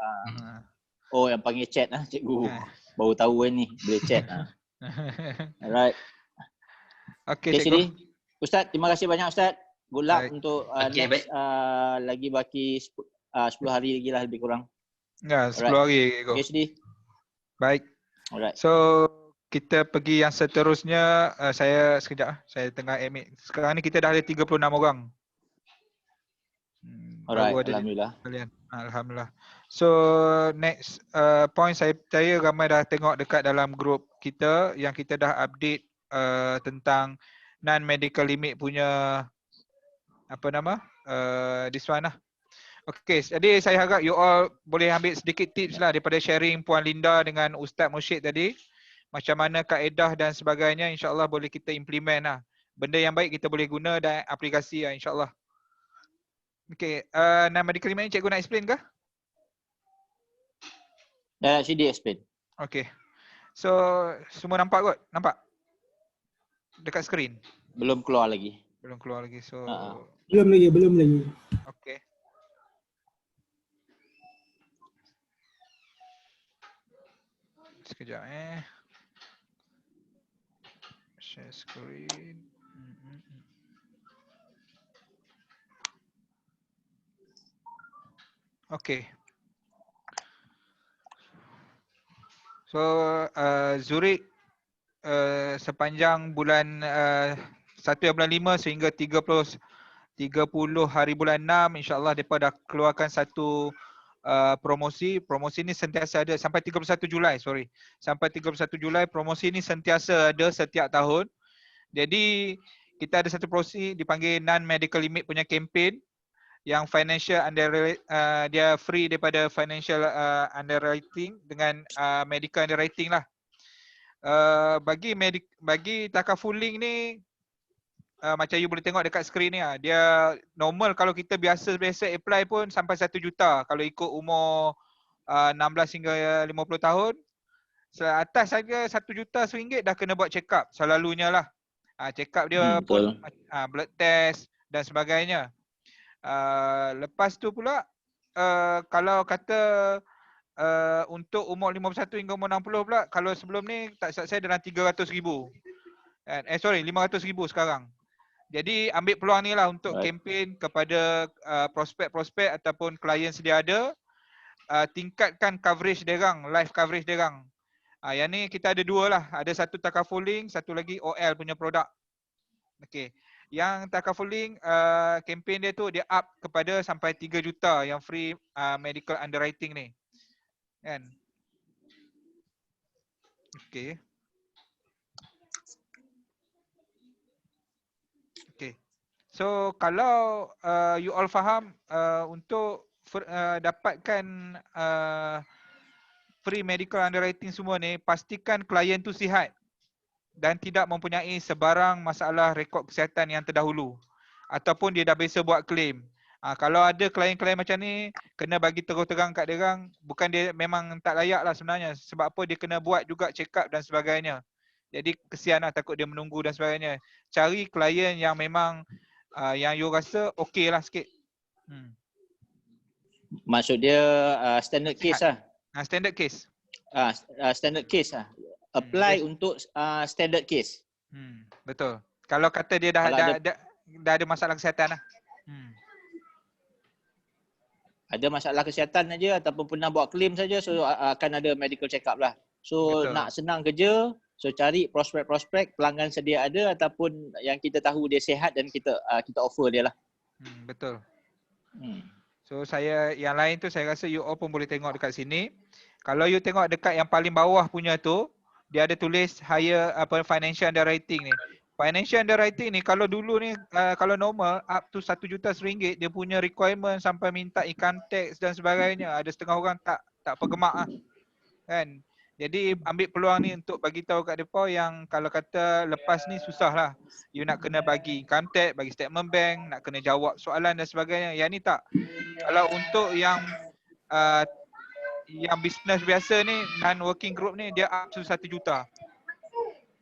Oh, yang panggil chat lah cikgu. Baru tahu kan ni, boleh chat. Alright.
Okey, cikgu.
Ustaz, terima kasih banyak Ustaz. Good luck untuk next, lagi baki 10 hari lagi lah lebih kurang.
Ya, 10 hari.
Okay, Sidi.
Baik.
Alright.
So, kita pergi yang seterusnya. Saya sekejap, saya tengah admit. Sekarang ni kita dah ada 36 orang.
Alright, alhamdulillah.
Alhamdulillah. So, next point, saya percaya ramai dah tengok dekat dalam grup kita yang kita dah update tentang non-medical limit punya this one lah. Okay, jadi saya harap you all boleh ambil sedikit tips lah daripada sharing Puan Linda dengan Ustaz Mursyid tadi. Macam mana kaedah dan sebagainya, insyaAllah boleh kita implement lah. Benda yang baik kita boleh guna dan aplikasi lah, insyaAllah. Okay, non-medical limit ni cikgu nak explain ke?
Sidi explain.
Okay. So, semua nampak kot? Nampak? Dekat skrin?
Belum keluar lagi.
Belum keluar lagi. So,
belum lagi.
Okay. Sekejap share screen. Okay. So Zurich sepanjang bulan 1 bulan 5 sehingga 30 hari bulan 6, insyaAllah mereka dah keluarkan satu promosi. Promosi ni sentiasa ada sampai 31 Julai, sampai 31 Julai promosi ni sentiasa ada setiap tahun. Jadi kita ada satu promosi dipanggil non-medical limit punya campaign yang financial dia free daripada financial underwriting dengan medical underwriting lah. Bagi takafulling ni macam you boleh tengok dekat skrin ni lah. Dia normal kalau kita biasa apply pun sampai 1 juta kalau ikut umur 16 hingga 50 tahun. Atas saja 1 juta RM1 dah kena buat check up selalunya lah. Check up dia pun blood test dan sebagainya. Lepas tu pula kalau kata untuk umur 51 hingga umur 60 pula, kalau sebelum ni tak silap saya dalam 300,000. 500,000 sekarang. Jadi ambil peluang ni lah untuk kempen kepada prospek-prospek ataupun klien sedia ada, tingkatkan coverage derang, live coverage derang. Yang ni kita ada dua lah, ada satu takafulling, satu lagi OL punya produk. Okey. Yang Takaful Link kempen dia tu dia up kepada sampai 3 juta yang free medical underwriting ni. Kan? Okey. Okey. So kalau you all faham untuk dapatkan free medical underwriting semua ni, pastikan klien tu sihat dan tidak mempunyai sebarang masalah rekod kesihatan yang terdahulu ataupun dia dah biasa buat claim. Kalau ada klien-klien macam ni, kena bagi terus terang kat dia orang, bukan dia memang tak layak lah sebenarnya. Sebab apa, dia kena buat juga check up dan sebagainya. Jadi kesian lah, takut dia menunggu dan sebagainya. Cari klien yang memang yang you rasa okey lah sikit.
Maksud dia standard case lah.
Standard case.
Standard case lah. Apply untuk standard case.
Betul. Kalau kata dia dah ada masalah kesihatan lah.
Ada masalah kesihatan saja ataupun pernah buat claim saja, so akan ada medical check up lah. So
Betul.
Nak senang kerja, so cari prospek-prospek pelanggan sedia ada ataupun yang kita tahu dia sihat dan kita offer dia lah.
Betul. So yang lain tu saya rasa you all pun boleh tengok dekat sini. Kalau you tengok dekat yang paling bawah punya tu, dia ada tulis higher financial underwriting ni. Financial underwriting ni kalau dulu ni kalau normal up to 1 juta RM1 dia punya requirement sampai minta income tax dan sebagainya. Ada setengah orang tak pergemak lah. Kan? Jadi ambil peluang ni untuk bagi tahu kat depa yang kalau kata lepas ni susah lah. You nak kena bagi income tax, bagi statement bank, nak kena jawab soalan dan sebagainya. Yang ni tak. Kalau untuk yang bisnes biasa ni, non-working group ni, dia up to 1 juta.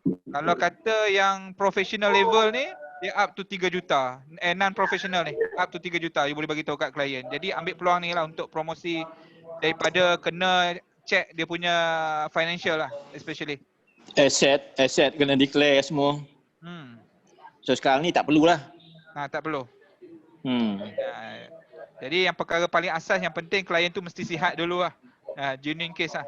Kalau kata yang professional level ni, dia up to 3 juta. Non-professional ni, up to 3 juta. You boleh bagi tahu kat klien. Jadi ambil peluang ni lah untuk promosi daripada kena check dia punya financial lah, especially.
Asset kena declare semua. So sekarang ni tak perlulah.
Tak perlu. Jadi yang perkara paling asas yang penting klien tu mesti sihat dulu lah. Genuine case lah.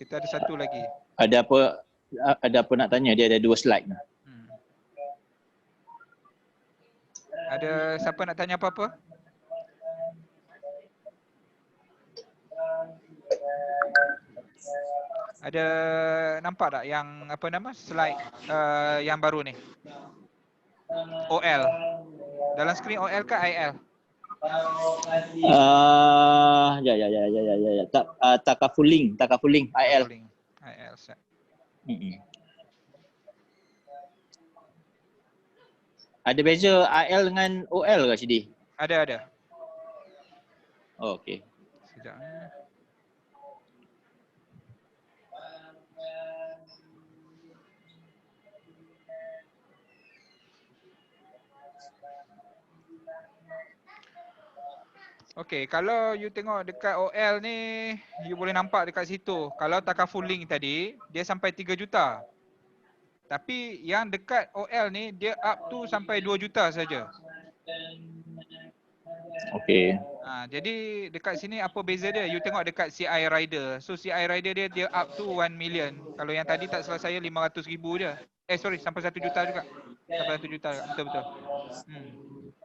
Kita ada satu lagi.
Ada apa nak tanya? Dia ada 2 slide.
Ada siapa nak tanya apa-apa? Ada nampak tak yang slide yang baru ni? OL. Dalam skrin OL ke IL? Takaful Link IL. IL set.
Ada beza IL dengan OL ke Sidi?
Ada.
Oh, okey.
Sekejap. Okey, kalau you tengok dekat OL ni, you boleh nampak dekat situ. Kalau Takaful Link tadi, dia sampai 3 juta. Tapi yang dekat OL ni, dia up to sampai 2 juta saja.
Okey.
Jadi dekat sini apa beza dia? You tengok dekat CI Rider. So CI Rider dia up to 1 million. Kalau yang tadi tak salah saya 500,000 je. Sampai 1 juta juga. Sampai 1 juta, betul-betul.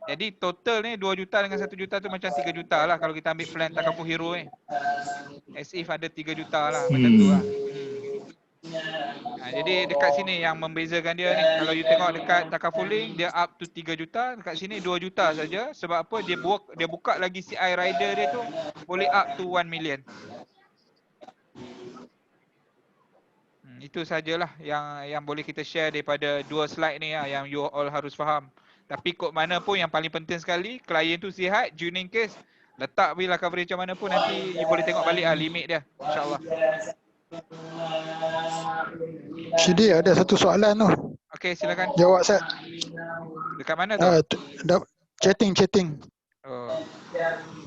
Jadi total ni 2 juta dengan 1 juta tu macam 3 juta lah kalau kita ambil plan Takaful Hero ni. As if ada 3 juta lah, macam tu lah. Jadi dekat sini yang membezakan dia ni. Kalau you tengok dekat Takaful Link, dia up to 3 juta. Dekat sini 2 juta saja. Sebab apa? Dia buka lagi CI Rider dia tu boleh up to 1 million. Itu sajalah yang boleh kita share daripada 2 slide ni lah, yang you all harus faham. Tapi kod mana pun yang paling penting sekali, klien tu sihat, genuine case, letak bila coverage macam mana pun nanti you boleh tengok balik limit dia, insyaAllah.
Sidi, ada satu soalan tu.
Okey, silakan.
Jawab Sat.
Dekat mana tu?
Chatting.
Oh,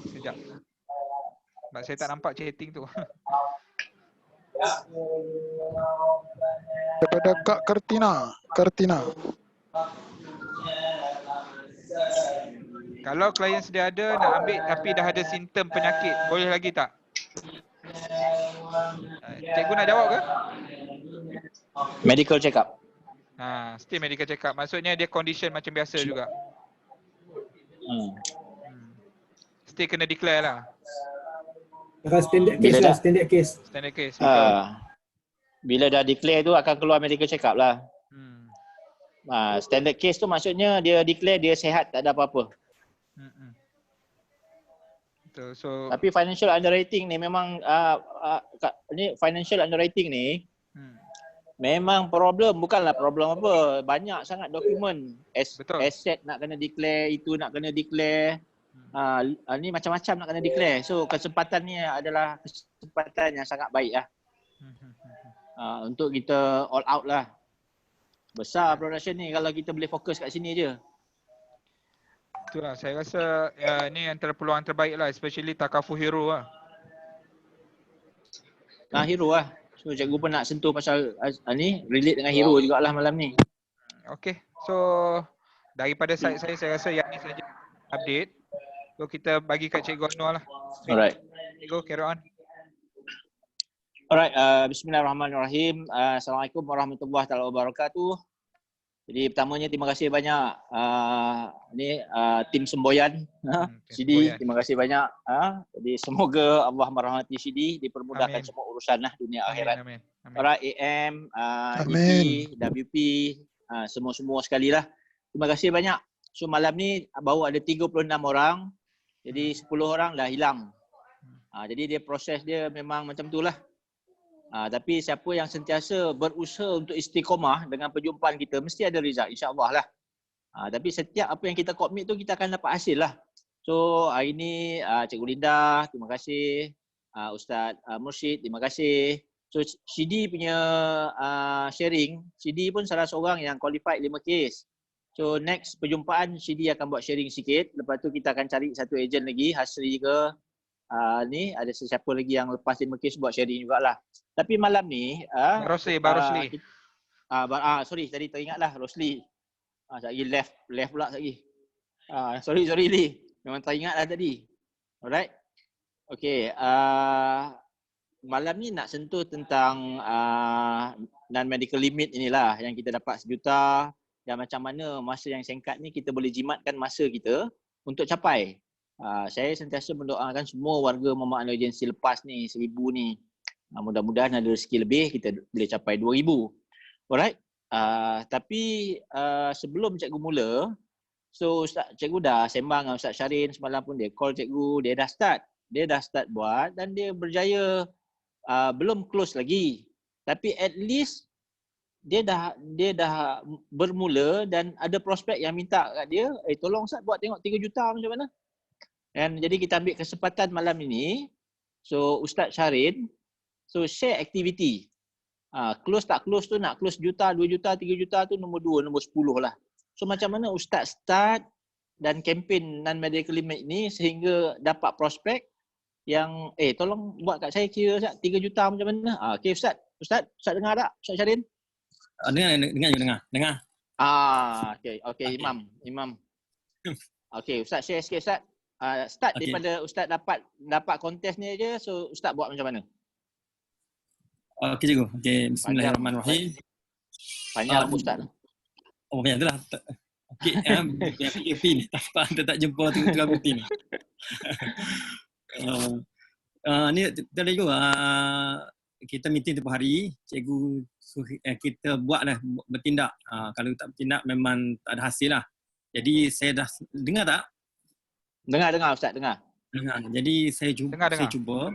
sekejap. Sebab saya tak nampak chatting tu.
Daripada Kak Kartina.
Kalau klien sedia ada nak ambil tapi dah ada simptom penyakit, boleh lagi tak? Cikgu nak jawab ke?
Medical check up.
Still medical check up. Maksudnya dia condition macam biasa juga. Still kena declare lah.
Standard case lah, standard case.
Standard case.
Bila dah declare tu akan keluar medical check up lah. Standard case tu maksudnya dia declare dia sihat, tak ada apa-apa.
So,
tapi financial underwriting ni memang ni financial underwriting ni memang problem, bukanlah problem apa. Banyak sangat dokumen. Aset nak kena declare, itu nak kena declare. Ni macam-macam nak kena declare. So kesempatan ni adalah kesempatan yang sangat baik lah. Untuk kita all out lah. Besar production ni kalau kita boleh fokus kat sini je.
Itulah saya rasa ni antara peluang terbaik lah, especially Takaful Hero lah.
Hero lah. So cikgu pun nak sentuh pasal ni, relate dengan hero jugalah malam ni.
Okay, so daripada saya rasa yang ni saja update. So kita bagi kat Cikgu Anwar lah.
Alright.
Cikgu, carry on.
Alright, bismillahirrahmanirrahim. Assalamualaikum warahmatullahi wabarakatuh. Jadi pertamanya terima kasih banyak tim semboyan Sidi, terima kasih banyak. Jadi semoga Allah merahmati Sidi, dipermudahkan semua urusan lah dunia akhirat. Alright, AM, EP, WP, semua sekali lah. Terima kasih banyak. So malam ni baru ada 36 orang. Jadi 10 orang dah hilang. Jadi dia proses dia memang macam tu lah. Tapi siapa yang sentiasa berusaha untuk istiqomah dengan perjumpaan kita, mesti ada result, insyaAllah lah. Tapi setiap apa yang kita komit tu, kita akan dapat hasil lah. So hari ni Cikgu Linda, terima kasih. Ustaz Mursyid, terima kasih. So Sidi punya sharing, Sidi pun salah seorang yang qualified 5 case. So next perjumpaan Sidi akan buat sharing sikit. Lepas tu kita akan cari satu ejen lagi, Hasri ke, ni ada sesiapa lagi yang lepas 5 case buat sharing jugalah. Tapi malam ni
Rosli.
Sorry tadi teringat lah Rosli. Lagi left pula lagi. Sorry Li. Memang teringat lah tadi. Alright. Okay. Malam ni nak sentuh tentang non-medical limit inilah yang kita dapat 1 juta dan macam mana masa yang singkat ni kita boleh jimatkan masa kita untuk capai. Saya sentiasa mendoakan semua warga Muhammad Emergency lepas ni 1000 ni. Mudah-mudahan ada rezeki lebih, kita boleh capai 2000. Alright. Tapi sebelum cikgu mula, so cikgu dah sembang dengan Ustaz Syarin semalam pun, dia call cikgu, dia dah start buat dan dia berjaya. Belum close lagi. Tapi at least dia dah bermula dan ada prospek yang minta kat dia, tolong Ustaz buat tengok 3 juta macam mana. Dan jadi kita ambil kesempatan malam ini. So Ustaz Syarin, so share activity. Close tak close tu, nak close 1 juta, 2 juta, 3 juta tu nombor 2, nombor 10 lah. So macam mana Ustaz start dan kempen non-medical limit ni sehingga dapat prospek yang tolong buat kat saya kira Ustaz 3 juta macam mana. Okay Ustaz dengar tak Ustaz Syarin? Dengar. Okay Imam. Okay Ustaz share sikit Ustaz. Start daripada Ustaz dapat kontes ni aja, so Ustaz buat macam mana?
Okey cikgu. Okey, bismillahirrahmanirrahim.
Panjang Ustaz.
Banyak tu lah. Okey, PKP ni tak jumpa tengah bukti ni. Ni tadi cikgu, kita meeting tempoh hari, cikgu kita buatlah bertindak. Kalau tak bertindak memang tak ada hasil lah. Jadi saya dah dengar tak?
Dengar Ustaz, dengar.
Jadi saya cuba.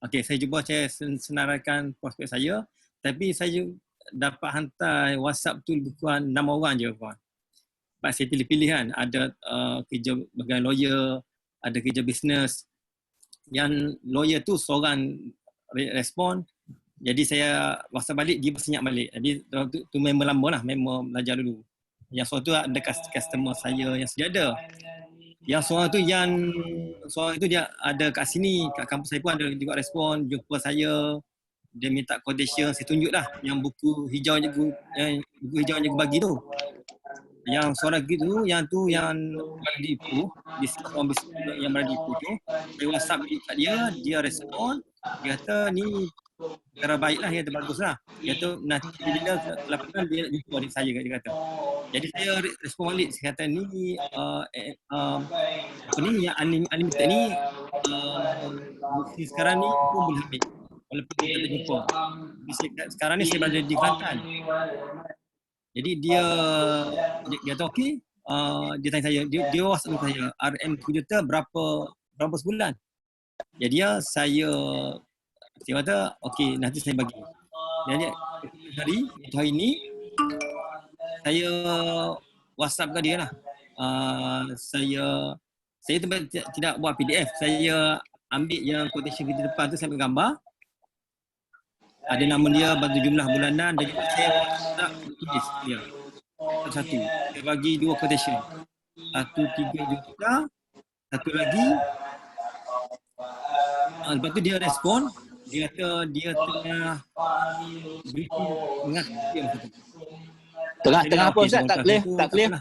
Okey, saya cuba saya senaraikan prospek saya, tapi saya dapat hantar WhatsApp tu lebih kurang 6 orang je kawan. Sebab saya pilih-pilih kan, ada kerja sebagai lawyer, ada kerja bisnes. Yang lawyer tu seorang respon, jadi saya WhatsApp balik, dia bersenyap balik. Jadi tu member lama lah, member belajar dulu. Yang seorang tu ada customer saya yang sedia ada. Yang seorang tu dia ada kat sini, kat kampus saya pun ada juga respon, jumpa saya, dia minta quotation, saya tunjuk lah yang buku hijau yang cikgu bagi tu. Yang seorang gitu, yang berada di Ipoh, yang berada di Ipoh tu, saya WhatsApp kat dia respon, dia kata ni cara baik lah, dia kata bagus lah. Dia tu nanti bila laporan dia jumpa adik saya, dia kata. Jadi saya respon balik, saya kata ni apa ni yang unlimited ni bukti sekarang ni pun boleh ambil walaupun kita tak jumpa. Sekarang ni saya berada di Kelantan. Jadi dia kata okey, dia tanya saya, dia WhatsApp saya, RM 2 juta berapa sebulan? Jadi saya kata okey, nanti saya bagi. Jadi hari ni saya WhatsApp ke dia lah. Saya tidak buat PDF. Saya ambil yang quotation kita depan tu, saya ambil gambar. Ada nama dia, bantu jumlah bulanan dan juga saya WhatsApp tulis dia. Satu. Saya bagi 2 quotation. Satu 3 juta, satu lagi. Lepas tu dia respon. Dia kata dia tengah briefing dengan dia.
Tengah apa Ustaz? Tak clear.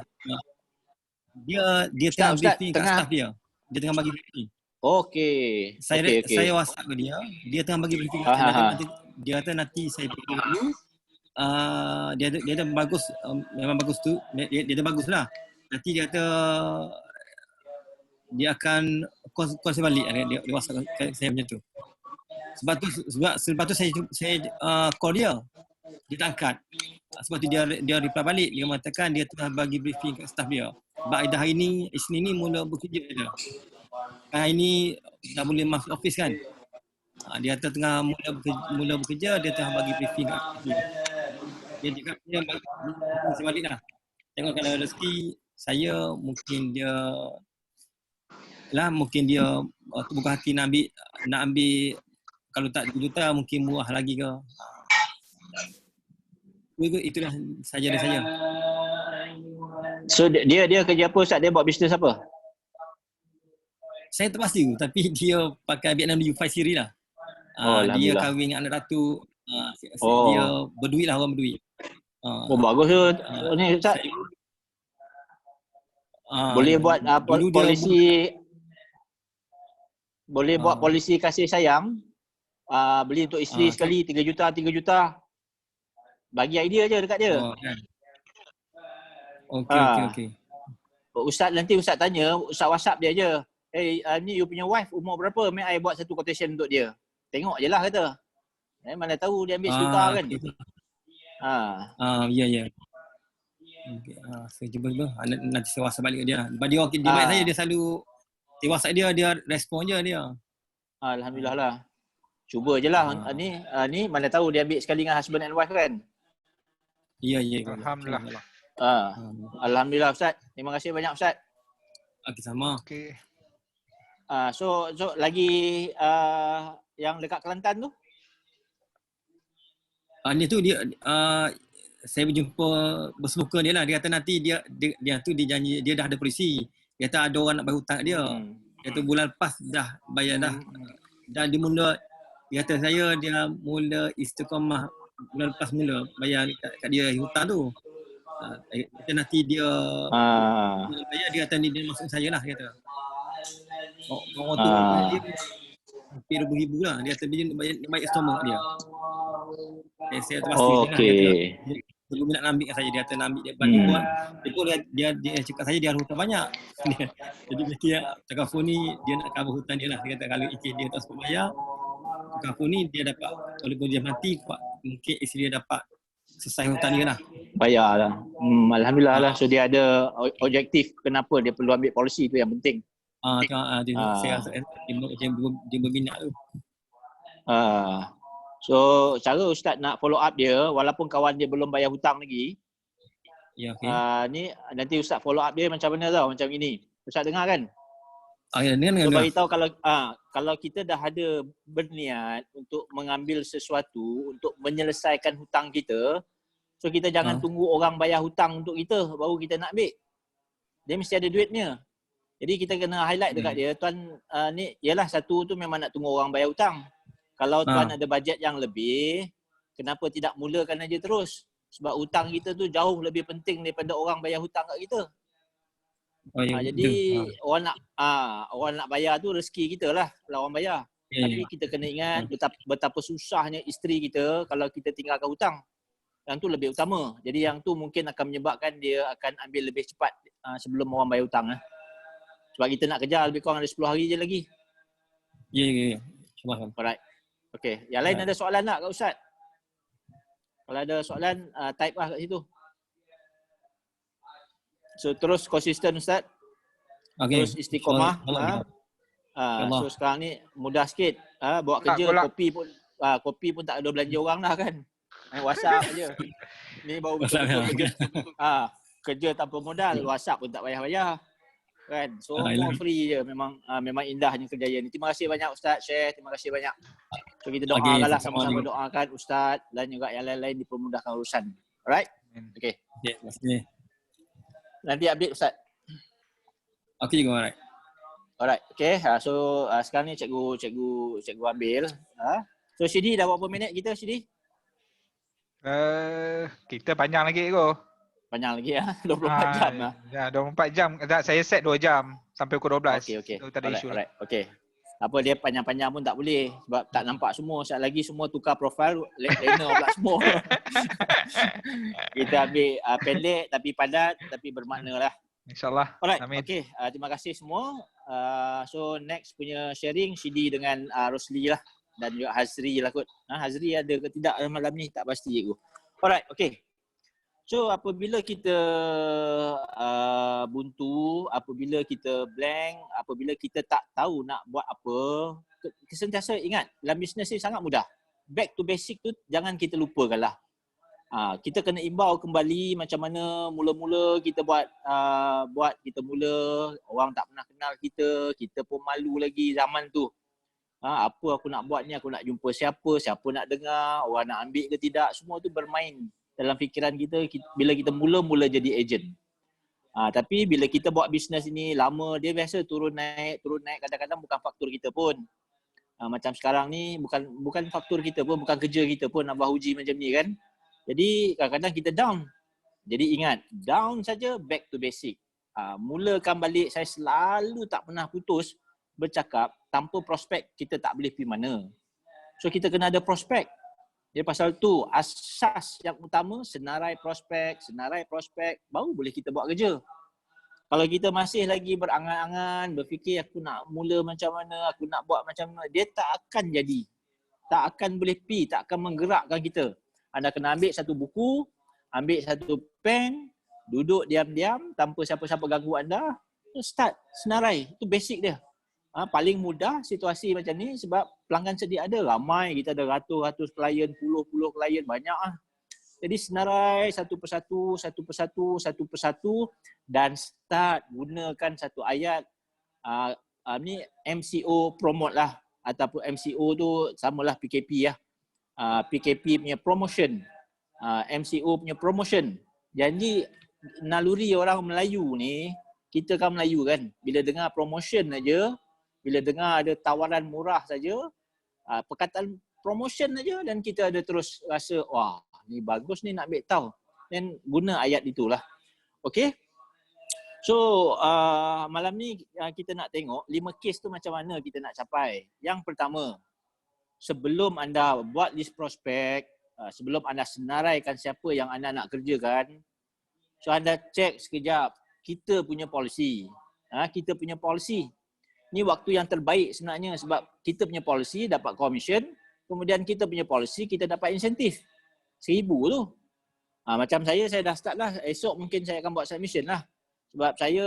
Dia tengah briefing kat staff dia. Dia tengah bagi briefing.
Okey.
Saya WhatsApp ke dia. Dia tengah bagi briefing. Dia kata nanti saya briefing dulu. Dia dah bagus, memang bagus tu. Dia dah bagus lah. Nanti dia kata dia akan call saya balik. Dia WhatsApp saya macam tu. Sebab tu saya call dia. Dia tak angkat. Sebab tu dia reply balik. Dia mengatakan dia tengah bagi briefing kat staff dia. Sebab dah hari ni, Isnin ni mula bekerja dah. Hari ni dah boleh masuk office kan. Dia kata tengah mula bekerja, dia tengah bagi briefing kat staff dia. Dia cakap dia bagi saya balik dah. Tengok kalau rezeki saya mungkin dia terbuka hati nak ambil kalau tak 2 juta mungkin murah lagi ke. Itulah saja dari saya.
So dia kerja apa Ustaz? Dia buat bisnes apa?
Saya tak pasti tapi dia pakai BMW 5 Series lah. Dia kahwin dengan anak ratu. Dia berduit lah, orang berduit.
Bagus tu. Ni Ustaz. Boleh buat polisi buat polisi kasih sayang. Beli untuk isteri sekali 3 juta. Bagi idea je dekat dia.
Okey.
Ustaz nanti Ustaz tanya, Ustaz WhatsApp dia je. Ni you punya wife umur berapa? May I buat satu quotation untuk dia? Tengok je lah kata. Mana tahu dia ambil sejuta kan.
Ya. Okay. Saya cuba nanti saya WhatsApp balik ke dia. Dia baik saya, dia selalu saya WhatsApp dia respon je dia.
Alhamdulillah lah. Cuba je lah. Ni mana tahu dia ambil sekali dengan husband and wife kan.
Ya.
Alhamdulillah.
Alhamdulillah Ustaz. Terima kasih banyak Ustaz.
Okey, sama.
Okey.
So lagi yang dekat Kelantan tu?
Ni tu dia saya berjumpa bersemuka dia lah. Dia kata nanti dia janji dia dah ada polisi. Dia kata ada orang nak bayar hutang dia. Dia kata bulan lepas dah bayar dah. Dan dia kata dia mula istiqamah bulan lepas mula bayar kat dia hutang tu. Kata nanti dia bayar, dia kata dia masuk saya lah, dia kata. Orang tu dia hampir 20,000 lah. Dia kata dia bayar installment dia. Saya terpasti dia nak ambil kat saya. Dia kata nak ambil dia bagi buat. Dia cakap saya dia ada hutang banyak. Jadi mesti cakap phone ni dia nak cover hutang dia lah. Dia kata kalau dia tak sempat bayar, cakap phone ni dia dapat, walaupun dia mati mungkin isteri dia dapat selesai hutang dia lah. Bayar lah. Alhamdulillah lah. So dia ada objektif kenapa dia perlu ambil polisi tu yang penting. Saya rasa dia berminat tu.
So cara Ustaz nak follow up dia walaupun kawan dia belum bayar hutang lagi.
Ya, okey.
Ni nanti Ustaz follow up dia macam mana tau, macam ini. Ustaz dengar kan?
Dengar.
So bagi tahu kalau kita dah ada berniat untuk mengambil sesuatu untuk menyelesaikan hutang kita, so kita jangan tunggu orang bayar hutang untuk kita baru kita nak ambil. Dia mesti ada duitnya. Jadi kita kena highlight dekat dia, tuan ni ialah satu tu memang nak tunggu orang bayar hutang. Kalau tuan ada bajet yang lebih, kenapa tidak mulakan aja terus? Sebab hutang kita tu jauh lebih penting daripada orang bayar hutang kat kita. Jadi orang nak bayar tu rezeki kita lah kalau orang bayar. Tapi kita kena ingat betapa susahnya isteri kita kalau kita tinggalkan hutang. Yang tu lebih utama. Jadi yang tu mungkin akan menyebabkan dia akan ambil lebih cepat sebelum orang bayar hutang. Sebab kita nak kejar lebih kurang ada 10 hari je lagi.
Ya.
Alright. Okay. Yang lain ada soalan tak Kak Ustaz? Kalau ada soalan, type lah kat situ. So terus konsisten Ustaz. Terus istiqomah. So sekarang ni mudah sikit. Buat kerja kopi pun tak ada belanja orang dah kan. WhatsApp je. Ni baru betul-betul kerja. Kerja tanpa modal. WhatsApp pun tak payah bayar. Kan? So more free je. Memang indahnya kerjaya ni. Terima kasih banyak Ustaz share. Terima kasih banyak. So kita doakan lah sama-sama doakan Ustaz dan juga yang lain-lain dipermudahkan urusan. Alright? Okay.
Terima kasih.
Nanti update Ustaz.
Okay, go alright.
Alright. Okay. So sekarang ni cikgu ambil. So Syedi dah berapa minit kita Syedi?
Kita panjang lagi ko.
Panjang lagi 24 jam lah.
Ya, 24 jam. Saya set 2 jam sampai pukul 12.
Okay.
So, tak ada isu.
Alright. Okay. Apa dia panjang-panjang pun tak boleh sebab tak nampak semua. Sekejap lagi semua tukar profil, lena pula semua. Kita ambil pendek tapi padat tapi bermakna lah.
InsyaAllah.
Alright,
amin.
Okay. Terima kasih semua. So next punya sharing Syedi dengan Rosli lah dan juga Hazri lah kot. Hazri ada ke tidak malam ni tak pasti cikgu. Alright, okay. So apabila kita buntu, apabila kita blank, apabila kita tak tahu nak buat apa, sentiasa ingat dalam bisnes ni sangat mudah. Back to basic tu jangan kita lupakan lah. Kita kena imbau kembali macam mana mula-mula kita buat kita mula, orang tak pernah kenal kita pun malu lagi zaman tu. Apa aku nak buat ni, aku nak jumpa siapa nak dengar, orang nak ambil ke tidak, semua tu bermain dalam fikiran kita bila kita mula-mula jadi ejen. Tapi bila kita buat bisnes ini lama, dia biasa turun naik, kadang-kadang bukan faktor kita pun. Macam sekarang ni bukan faktor kita pun, bukan kerja kita pun nak buat uji macam ni kan. Jadi kadang-kadang kita down. Jadi ingat, down saja, back to basic. Mulakan balik, saya selalu tak pernah putus bercakap, tanpa prospek kita tak boleh pergi mana. So kita kena ada prospek. Jadi pasal tu, asas yang utama, senarai prospek, baru boleh kita buat kerja. Kalau kita masih lagi berangan-angan, berfikir aku nak mula macam mana, aku nak buat macam mana, dia tak akan jadi. Tak akan boleh pergi, tak akan menggerakkan kita. Anda kena ambil satu buku, ambil satu pen, duduk diam-diam tanpa siapa-siapa ganggu anda, start senarai. Itu basic dia. Paling mudah situasi macam ni sebab pelanggan sedia ada. Ramai, kita ada ratus-ratus klien, puluh-puluh klien, banyak lah. Jadi senarai satu persatu dan start gunakan satu ayat ni MCO promote lah. Ataupun MCO tu samalah PKP lah. PKP punya promotion, MCO punya promotion. Jadi naluri orang Melayu ni, kita kan Melayu kan, bila dengar promotion aja, bila dengar ada tawaran murah saja, perkataan promotion aja dan kita ada terus rasa wah ni bagus ni nak ambil tahu. Dan guna ayat itulah. Okay. So malam ni kita nak tengok 5 kes tu macam mana kita nak capai. Yang pertama, sebelum anda buat list prospek, sebelum anda senaraikan siapa yang anda nak kerjakan, so anda cek sekejap kita punya polisi. Kita punya polisi. Ni waktu yang terbaik sebenarnya sebab kita punya polisi dapat commission, kemudian kita punya polisi kita dapat insentif. 1,000 tu. Macam saya dah start lah. Esok mungkin saya akan buat submission lah. Sebab saya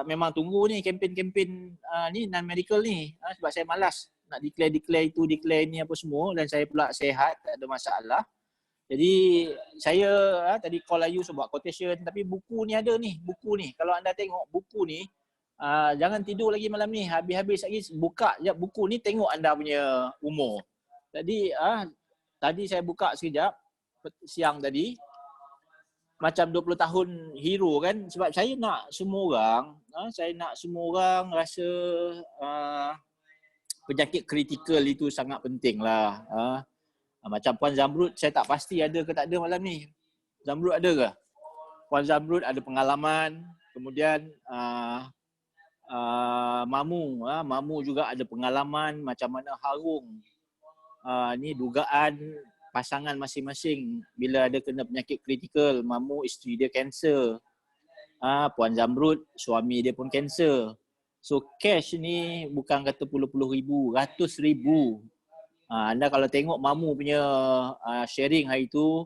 memang tunggu ni kempen-kempen ni non-medical ni. Sebab saya malas nak declare itu, declare ni apa semua dan saya pula sihat, tak ada masalah. Jadi saya tadi call Ayu buat quotation tapi buku ni ada ni, buku ni. Kalau anda tengok buku ni, jangan tidur lagi malam ni, habis-habis lagi buka je buku ni, tengok anda punya umur. Tadi tadi saya buka sekejap siang tadi, macam 20 tahun hero kan, sebab saya nak semua orang rasa penyakit kritikal itu sangat penting lah. Macam Puan Zamrud, saya tak pasti ada ke tak ada malam ni. Zamrud ada ke? Puan Zamrud ada pengalaman, kemudian Mamu. Mamu juga ada pengalaman macam mana harung ni dugaan pasangan masing-masing bila ada kena penyakit kritikal. Mamu isteri dia kanser. Puan Zamrud suami dia pun kanser. So cash ni bukan kata puluh-puluh ribu, ratus ribu. Anda kalau tengok Mamu punya sharing hari tu,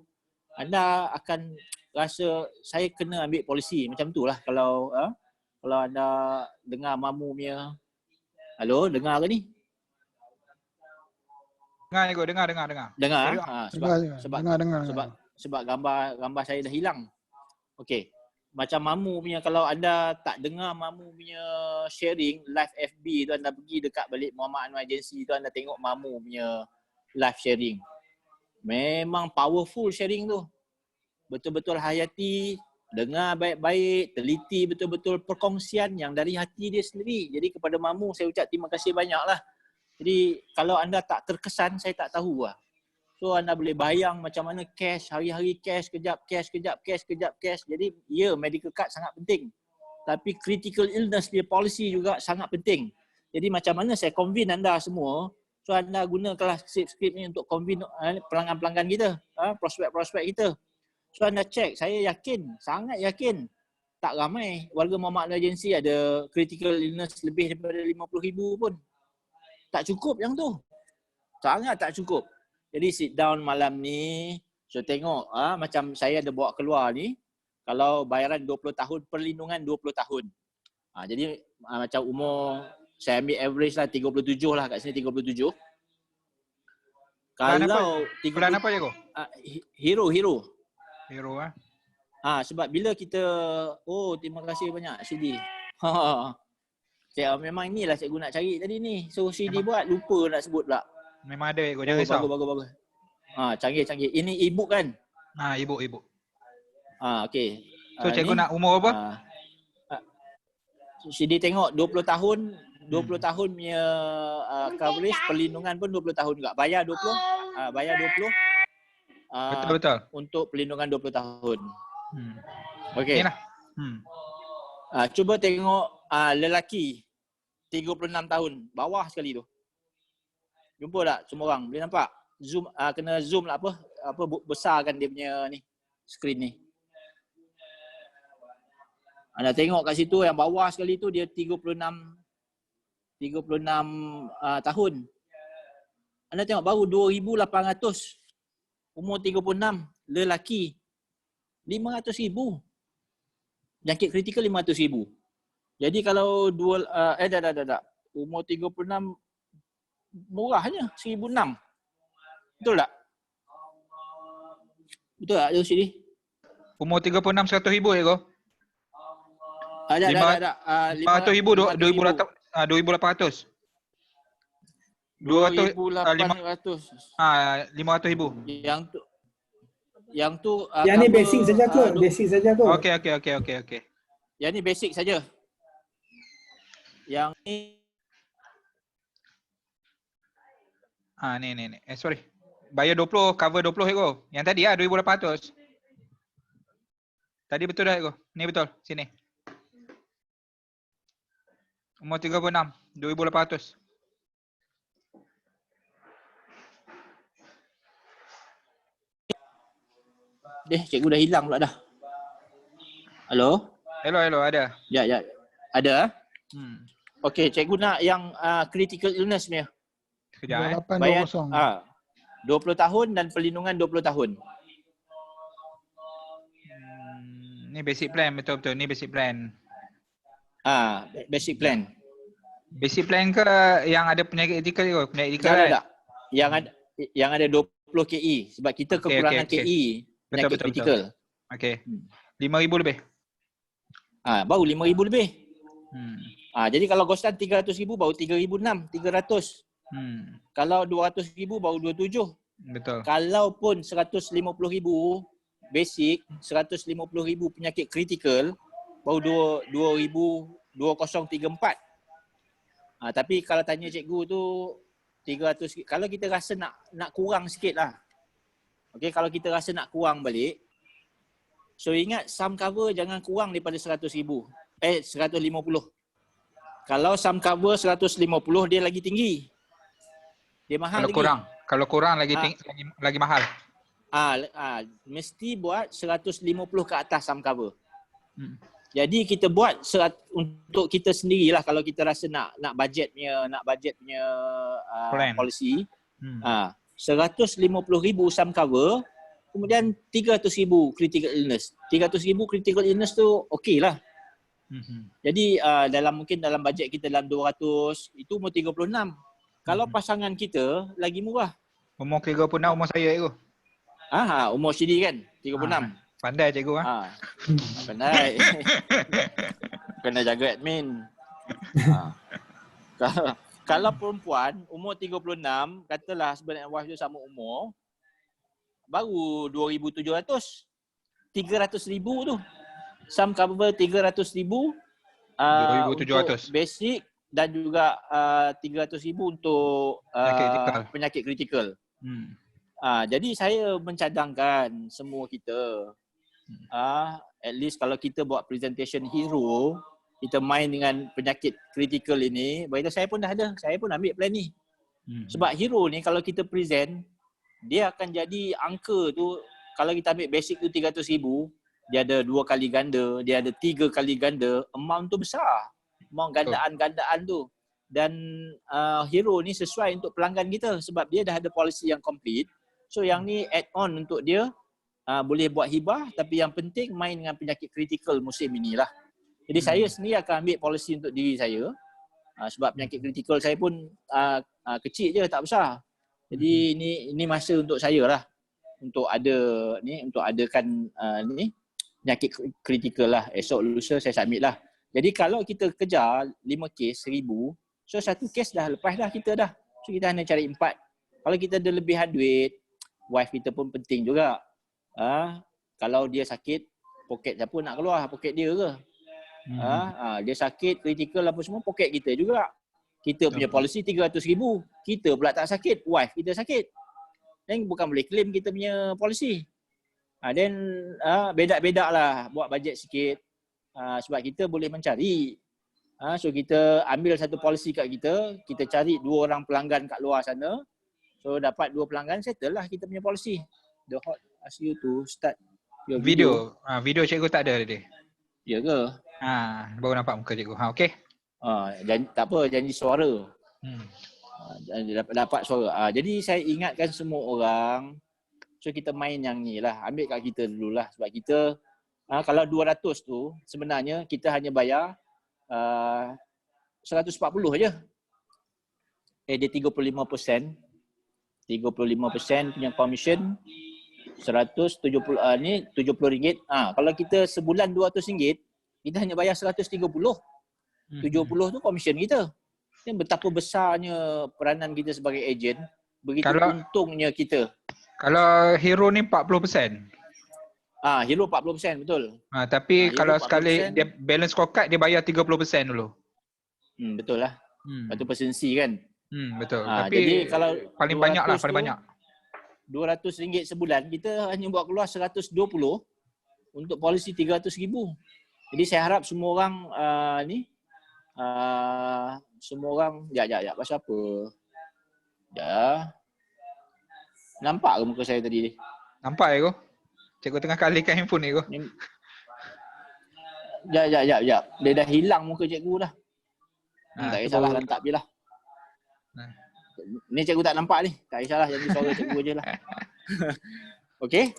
anda akan rasa saya kena ambil polisi macam tu lah kalau anda dengar Mamu punya. Halo, dengar ke ni?
Dengar.
Dengar.
Dengar.
Sebab gambar saya dah hilang. Okey. Macam Mamu punya, kalau anda tak dengar Mamu punya sharing live FB tu, anda pergi dekat balik Muhammad Anwar Agency tu, anda tengok Mamu punya live sharing. Memang powerful sharing tu. Betul-betul hayati, dengar baik-baik, teliti betul-betul perkongsian yang dari hati dia sendiri. Jadi kepada Mamu saya ucap terima kasih banyak lah. Jadi kalau anda tak terkesan, saya tak tahu lah. So anda boleh bayang macam mana cash, hari-hari cash, kejap cash. Jadi ya, medical card sangat penting. Tapi critical illness dia policy juga sangat penting. Jadi macam mana saya convince anda semua, so anda gunakanlah skrip ni untuk convince pelanggan-pelanggan kita, prospek-prospek kita. So anda check, saya yakin, sangat yakin tak ramai warga Muhammad Anwar Agency ada critical illness lebih daripada 50,000 pun. Tak cukup yang tu. Sangat tak cukup. Jadi sit down malam ni, so tengok macam saya ada bawa keluar ni, kalau bayaran 20 tahun, perlindungan 20 tahun. Jadi macam umur, saya ambil average lah 37 lah kat sini, 37. Kalau
Pelan apa je kau?
Hero.
Hero
sebab bila kita, terima kasih banyak CD. Memang inilah cikgu nak cari tadi ni. So CD buat, lupa nak sebut pula.
Memang ada kau, jangan risau.
Bagus. Canggih. Ini e-book kan?
E-book.
Okey.
So cikgu nak umur apa?
CD tengok 20 tahun punya coverage, perlindungan pun 20 tahun juga. Bayar 20.
Betul.
Untuk perlindungan 20 tahun. Okey.
Inilah.
Cuba tengok lelaki 36 tahun, bawah sekali tu. Jumpa tak semua orang? Boleh nampak? Zoom, kena zoom lah besarkan dia punya ni, skrin ni. Anda tengok kat situ yang bawah sekali tu dia 36 tahun. Anda tengok baru 2,800. Umur 36, lelaki 500,000. Jangkit kritikal 500,000. Jadi kalau umur 36 murahnya 1,600. Betul tak? Betul tak tu sini?
Umur 36 100,000 ya kau?
Ada.
500,000 2,800.
2,800.
500,000.
Yang tu
yang ni basic saja ke? Basic saja ke?
Okey.
Yang ni basic saja. Yang ni
ni. Sorry. Bayar 20, cover 20 Eko. Yang tadi 2,800. Tadi betul dah Eko. Ni betul. Sini. Umur 36, 2,800.
Cikgu dah hilang pula dah. Halo?
Hello, ada.
Ya. Ada? Okey, cikgu nak yang critical illness ni.
Sekejap.
Bayar 20 tahun dan perlindungan 20 tahun.
Ni basic plan, betul-betul. Ni basic plan.
Basic plan.
Basic plan ke yang ada penyakit etikal ke? Penyakit etikal kan?
Tak. Yang ada 20 KE sebab kita kekurangan KE. Penyakit kritikal.
Okey. 5,000 lebih.
Baru 5,000 lebih. Jadi kalau Ghostan 300,000 baru 3,600, 300. Kalau 200,000 baru 27.
Betul.
Kalau pun 150,000 basic, 150,000 penyakit kritikal baru 2034. Tapi kalau tanya cikgu tu 300, kalau kita rasa nak kurang sikit lah. Okey, kalau kita rasa nak kurang balik, so ingat sum cover jangan kurang daripada 100,000. 150. Kalau sum cover 150 dia lagi tinggi. Dia mahal lagi.
Kalau kurang lagi lagi mahal.
Mesti buat 150 ke atas sum cover. Jadi kita buat untuk kita sendirilah kalau kita rasa nak budget punya policy. 150,000 sum cover, kemudian 300,000 critical illness. 300,000 critical illness tu okey lah. Jadi mungkin dalam bajet kita dalam 200, itu umur 36. Kalau pasangan kita lagi murah.
Umur 36 umur saya tu.
Umur sini kan 36.
Pandai cikgu
Pandai. Kena jaga admin. Kalau perempuan umur 36, katalah husband and wife dia sama umur, baru 2,700. 300,000 tu. Sum cover 300,000 untuk basic dan juga 300,000 untuk penyakit kritikal. Jadi saya mencadangkan semua kita, at least kalau kita buat presentation hero, kita main dengan penyakit kritikal ini, baiklah saya pun dah ada, saya pun ambil plan ni. Sebab hero ni kalau kita present, dia akan jadi angka tu, kalau kita ambil basic tu 300,000, dia ada 2 kali ganda, dia ada 3 kali ganda, amount tu besar. Amount gandaan-gandaan tu. Dan hero ni sesuai untuk pelanggan kita sebab dia dah ada policy yang complete. So yang ni add on untuk dia, boleh buat hibah, tapi yang penting main dengan penyakit kritikal musim inilah. Jadi saya sendiri akan ambil policy untuk diri saya, sebab penyakit kritikal saya pun kecil je, tak besar. Jadi ini masa untuk saya lah, untuk adakan penyakit kritikal lah. Esok lusa saya submit lah. Jadi kalau kita kejar 5 kes 1,000, so 1 kes dah lepas dah kita dah. So kita hanya cari 4. Kalau kita ada lebihan duit, wife kita pun penting juga. Kalau dia sakit, poket siapa nak keluar? Poket dia ke? Dia sakit, kritikal apa semua, poket kita juga. Kita punya policy 300,000. Kita pula tak sakit, wife kita sakit. Dan bukan boleh claim kita punya policy. Then bedak-bedak lah, buat bajet sikit. Sebab kita boleh mencari. So kita ambil satu policy kat kita cari 2 orang pelanggan kat luar sana. So dapat 2 pelanggan, settle lah kita punya policy. The hot ask you to start your video.
Video cikgu tak ada tadi.
Ya ke?
Baru nampak muka cikgu. Okey.
Tak apa, janji suara. Dapat suara. Jadi saya ingatkan semua orang, so kita main yang ni lah. Ambil kat kita dululah. Sebab kita, kalau 200 tu, sebenarnya kita hanya bayar 140 je. Dia 35%. 35% punya commission 170 ni RM70. Kalau kita sebulan RM200, kita hanya bayar 130. 70 tu commission kita. Dan betapa besarnya peranan kita sebagai ejen, begitu untungnya kita.
Kalau hero ni 40%.
Hero 40% betul.
Tapi kalau sekali dia balance scorecard, dia bayar 30% dulu.
Betul lah. Lepas tu persensi kan.
Betul. Tapi
jadi kalau
paling banyak lah, paling banyak.
RM200 sebulan, kita hanya buat keluar 120 untuk polisi 300,000. Jadi saya harap semua orang semua orang pasal apa? Nampak ke muka saya tadi ni?
Nampak ya, cikgu tengah kalikan handphone ni,
Dia dah hilang muka cikgu dah. Tak kisahlah, lantak je lah. Ni cikgu tak nampak ni. Tak kisahlah, jadi suara cikgu je lah. Okey?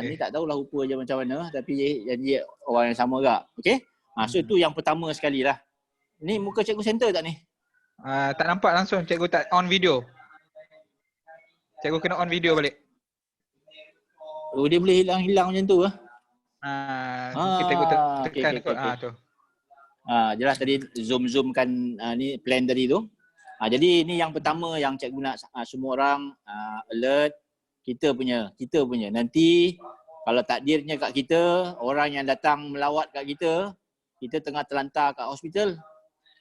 Ni tak tahulah rupa je macam mana, tapi janji orang yang sama juga. Okey? So tu yang pertama sekali lah. Ni muka cikgu center tak ni?
Tak nampak langsung, cikgu tak on video. Cikgu kena on video balik.
Dia boleh hilang-hilang macam tu lah.
Kita tekan tu.
Jelas tadi zoom-zoomkan ni plan tadi tu. Jadi ni yang pertama yang cikgu nak semua orang alert. Kita punya. Nanti kalau takdirnya kat kita, orang yang datang melawat kat kita tengah terlantar kat hospital.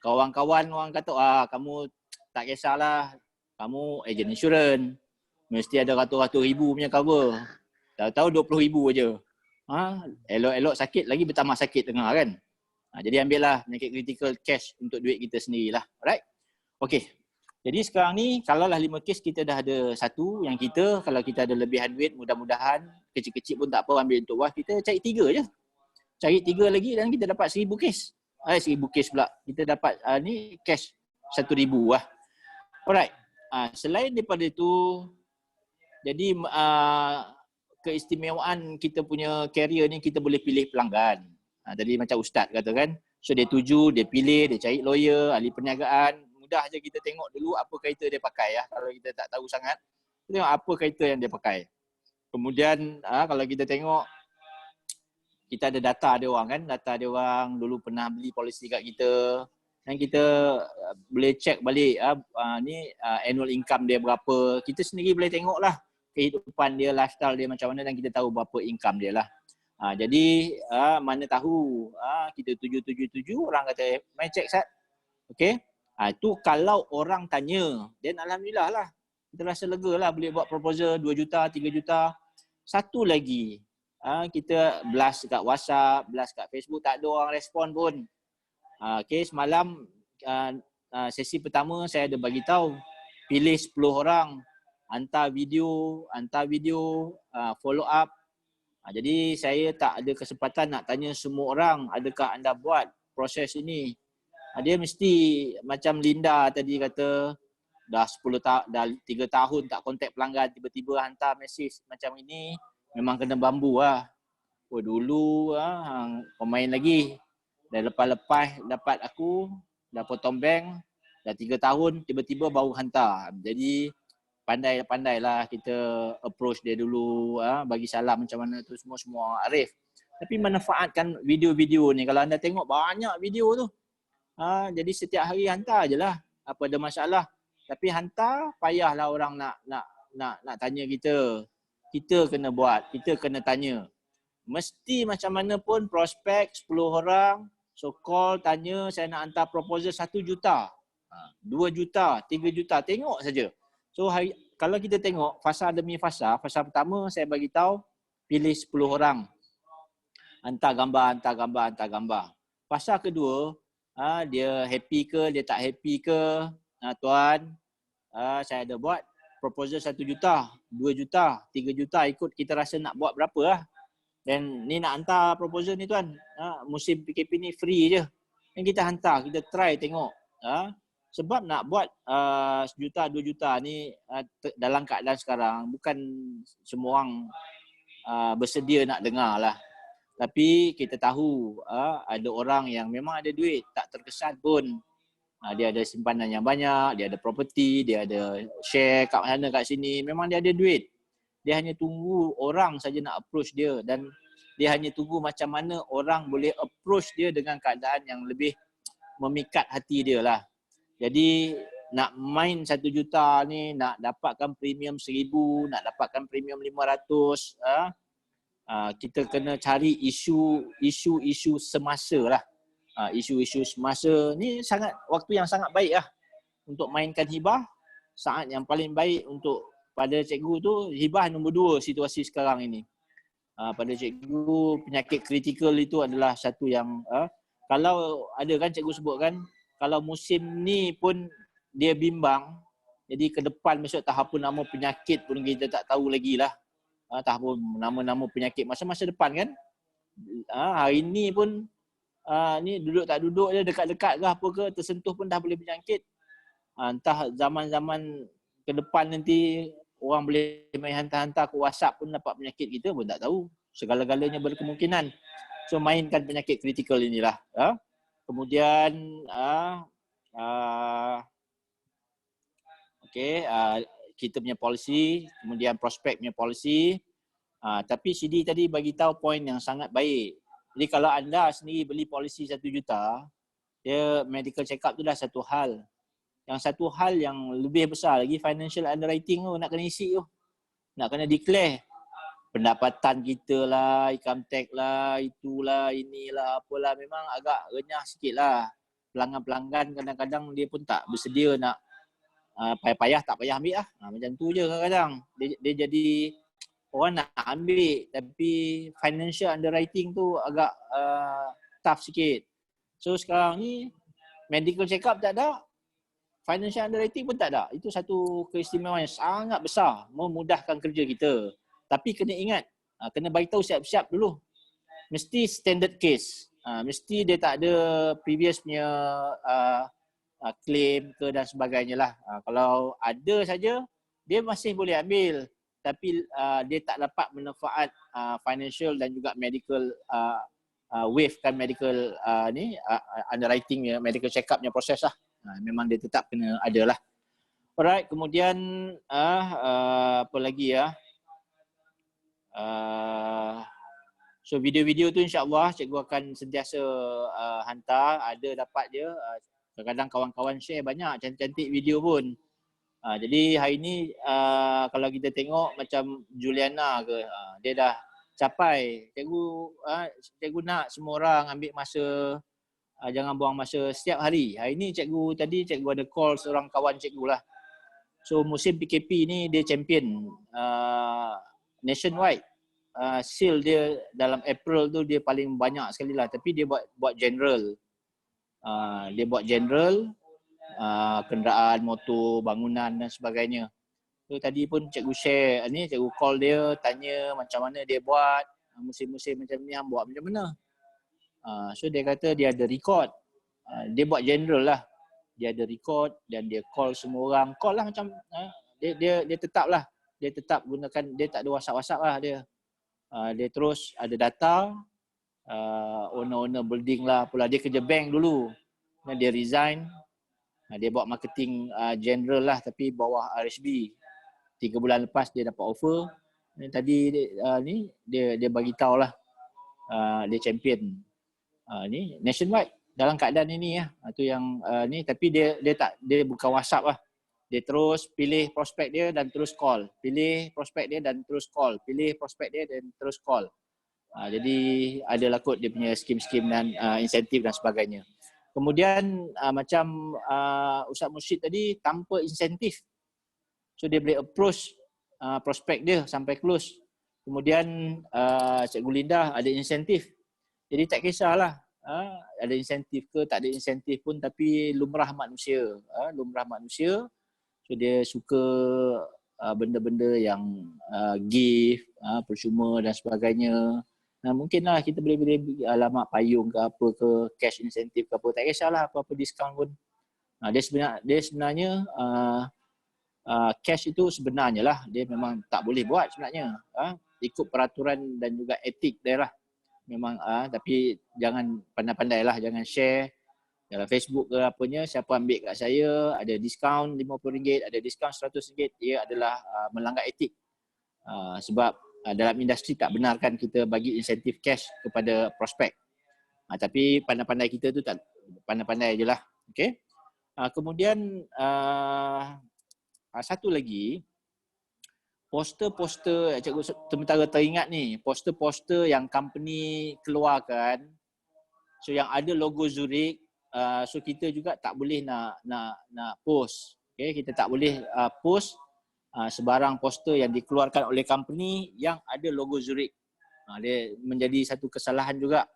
Kawan-kawan orang kata, kamu tak kisahlah, kamu ejen insurans. Mesti ada ratus-ratus ribu punya cover. Tahu-tahu 20,000 aja. Elok-elok sakit lagi bertambah sakit tengah kan. Jadi ambillah penyakit kritikal cash untuk duit kita sendirilah. Alright? Okey. Jadi sekarang ni kalaulah 5 kes kita dah ada satu yang kita, kalau kita ada lebihan duit mudah-mudahan kecil-kecil pun tak apa ambil untuk wah, kita cari 3 je. Cari 3 lagi dan kita dapat 1000 kes. 1000 kes pula. Kita dapat ni cash 1000 lah. Alright. Selain daripada itu, jadi keistimewaan kita punya carrier ni kita boleh pilih pelanggan. Tadi macam Ustaz kata kan. So dia tuju, dia pilih, dia cari lawyer, ahli perniagaan. Mudah je kita tengok dulu apa kereta dia pakai ya. Kalau kita tak tahu sangat, kita tengok apa kereta yang dia pakai. Kemudian kalau kita tengok, kita ada data dia orang kan. Data dia orang dulu pernah beli polisi kat kita. Dan kita boleh check balik annual income dia berapa. Kita sendiri boleh tengok lah kehidupan dia, lifestyle dia macam mana dan kita tahu berapa income dia lah. Jadi mana tahu kita tuju orang kata main check Sat. Okey. Itu kalau orang tanya, dan alhamdulillah lah. Kita rasa lega lah boleh buat proposal 2 juta, 3 juta. Satu lagi, kita blast kat WhatsApp, blast kat Facebook, tak ada orang respon pun. Okey, semalam sesi pertama saya ada bagi tahu, pilih 10 orang, hantar video, follow up. Jadi saya tak ada kesempatan nak tanya semua orang, adakah anda buat proses ini? Dia mesti macam Linda tadi kata, dah 3 tahun tak kontak pelanggan, tiba-tiba hantar mesej macam ini, memang kena bambu lah. Dulu pemain lagi. Dah lepas-lepas dapat aku, dah potong bank, dah 3 tahun, tiba-tiba baru hantar. Jadi pandai-pandailah kita approach dia dulu, bagi salam macam mana tu semua Arif. Tapi manfaatkan video-video ni. Kalau anda tengok banyak video tu. Jadi setiap hari hantar je lah. Apa ada masalah. Tapi hantar, payahlah orang nak tanya kita. Kita kena buat, kita kena tanya. Mesti macam mana pun prospek 10 orang, so call, tanya, saya nak hantar proposal 1 juta. 2 juta, 3 juta, tengok saja. So kalau kita tengok fasa demi fasa pertama saya bagi tahu pilih 10 orang. Hantar gambar. Fasa kedua, dia happy ke, dia tak happy ke, tuan, saya ada buat proposal 1 juta, 2 juta, 3 juta, ikut kita rasa nak buat berapa lah. Dan ni nak hantar proposal ni tuan, musim PKP ni free je. Dan kita hantar, kita try tengok. Sebab nak buat 1 juta, 2 juta ni dalam keadaan sekarang, bukan semua orang bersedia nak dengar lah. Tapi kita tahu ada orang yang memang ada duit, tak terkesan pun. Dia ada simpanan yang banyak, dia ada property, dia ada share kat sana kat sini. Memang dia ada duit. Dia hanya tunggu orang saja nak approach dia dan dia hanya tunggu macam mana orang boleh approach dia dengan keadaan yang lebih memikat hati dia lah. Jadi nak main 1 juta ni, nak dapatkan premium 1000, nak dapatkan premium 500, kita kena cari isu-isu semasa lah. Isu-isu semasa ni sangat waktu yang sangat baik lah untuk mainkan hibah. Saat yang paling baik untuk pada cikgu tu, hibah nombor 2 situasi sekarang ini. Pada cikgu, penyakit kritikal itu adalah satu yang kalau ada kan cikgu sebutkan, kalau musim ni pun dia bimbang, jadi ke depan besok tahap pun nama penyakit pun kita tak tahu lagi lah. Tahap pun nama-nama penyakit masa-masa depan kan. Hari ni pun ni duduk tak duduk je, dekat-dekat ke apa ke, tersentuh pun dah boleh berjangkit. Entah zaman-zaman ke depan nanti orang boleh main hantar-hantar ke WhatsApp pun dapat penyakit kita pun tak tahu. Segala-galanya berkemungkinan. So mainkan penyakit kritikal inilah. Kemudian kita punya polisi, kemudian prospek punya polisi. Tapi CD tadi bagi tahu poin yang sangat baik. Jadi kalau anda sendiri beli polisi 1 juta, dia medical check up tu dah satu hal. Yang satu hal yang lebih besar lagi, financial underwriting tu nak kena isi tu. Nak kena declare pendapatan kita lah, income tax lah, itulah, inilah, apalah. Memang agak renyah sikit lah. Pelanggan-pelanggan kadang-kadang dia pun tak bersedia nak payah-payah tak payah ambil lah. Macam tu je kadang-kadang. Dia jadi orang nak ambil tapi financial underwriting tu agak tough sikit. So sekarang ni medical check up tak ada, financial underwriting pun tak ada. Itu satu keistimewaan yang sangat besar, memudahkan kerja kita. Tapi kena ingat, kena beritahu siap-siap dulu. Mesti standard case. Mesti dia tak ada previous punya claim ke dan sebagainya lah. Kalau ada saja, dia masih boleh ambil. Tapi dia tak dapat manfaat financial dan juga medical waive kan medical underwriting ya, medical check up-nya proses lah. Memang dia tetap kena ada lah. Alright, kemudian apa lagi ya? So video-video tu insya-Allah cikgu akan sentiasa hantar, ada dapat je. Kadang-kadang kawan-kawan share banyak cantik-cantik video pun. Jadi hari ni kalau kita tengok macam Juliana ke, dia dah capai. Cikgu nak semua orang ambil masa, jangan buang masa setiap hari. Hari ni cikgu ada call seorang kawan cikgu lah. So musim PKP ni dia champion nationwide. Sale dia dalam April tu dia paling banyak sekali lah. Tapi dia buat general. Dia buat general, kenderaan, motor, bangunan dan sebagainya. So tadi pun cikgu share ni, cikgu call dia, tanya macam mana dia buat, musim-musim macam ni hang buat macam mana. So dia kata dia ada record. Dia buat general lah. Dia ada record dan dia call semua orang. Call lah macam dia tetap lah. Dia tetap gunakan, dia tak ada WhatsApp lah dia. Dia terus ada data, owner building lah pula. Dia kerja bank dulu. Dia resign. Dia buat marketing general lah tapi bawah RSB. 3 bulan lepas dia dapat offer. Dan tadi dia bagi tahu lah dia champion ni nationwide dalam keadaan ini ya. Itu yang ni tapi dia bukan WhatsApp lah. Dia terus pilih prospek dia dan terus call. Pilih prospek dia dan terus call. Pilih prospek dia dan terus call. Jadi adalah kot dia punya skim-skim dan insentif dan sebagainya. Kemudian macam Ustaz Mursyid tadi tanpa insentif. So dia boleh approach prospek dia sampai close. Kemudian Cikgu Linda ada insentif. Jadi tak kisahlah ada insentif ke tak ada insentif pun tapi lumrah manusia. Lumrah manusia. So dia suka benda-benda yang gift, percuma dan sebagainya. Mungkinlah kita boleh alamat payung ke apa ke, cash insentif ke apa, tak kisahlah apa-apa diskaun pun. Dia sebenarnya cash itu sebenarnya lah dia memang tak boleh buat sebenarnya. Ikut peraturan dan juga etik daerah. Memang tapi jangan pandai-pandai lah, jangan share dalam Facebook ke apanya, siapa ambil kat saya ada diskaun RM50, ada diskaun RM100, dia adalah melanggar etik. Sebab dalam industri tak benarkan kita bagi insentif cash kepada prospek. Tapi pandai-pandai kita tu tak pandai-pandai je lah. Okay? Kemudian satu lagi, poster-poster, cikgu sementara teringat ni, poster-poster yang company keluarkan, so yang ada logo Zurich, so kita juga tak boleh nak post. Okay? Kita tak boleh post sebarang poster yang dikeluarkan oleh company yang ada logo Zurich. Dia menjadi satu kesalahan juga.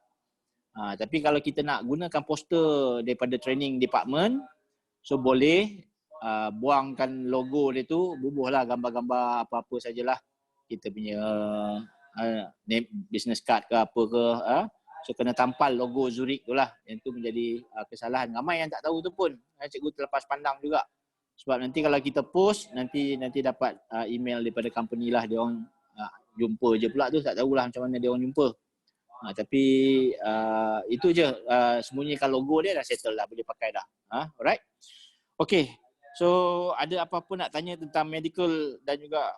Tapi kalau kita nak gunakan poster daripada training department, so boleh buangkan logo dia tu, bubuhlah gambar-gambar apa-apa sajalah. Kita punya name, business card ke apa ke. So kena tampal logo Zurich tu lah. Yang tu menjadi kesalahan. Ramai yang tak tahu tu pun. Cikgu terlepas pandang juga. Sebab nanti kalau kita post, nanti dapat email daripada company lah. Dia orang jumpa je pula tu. Tak tahulah macam mana dia orang jumpa. Tapi itu je. Sembunyikan logo dia dah settle lah. Boleh pakai dah. Alright. Okay. So ada apa-apa nak tanya tentang medical dan juga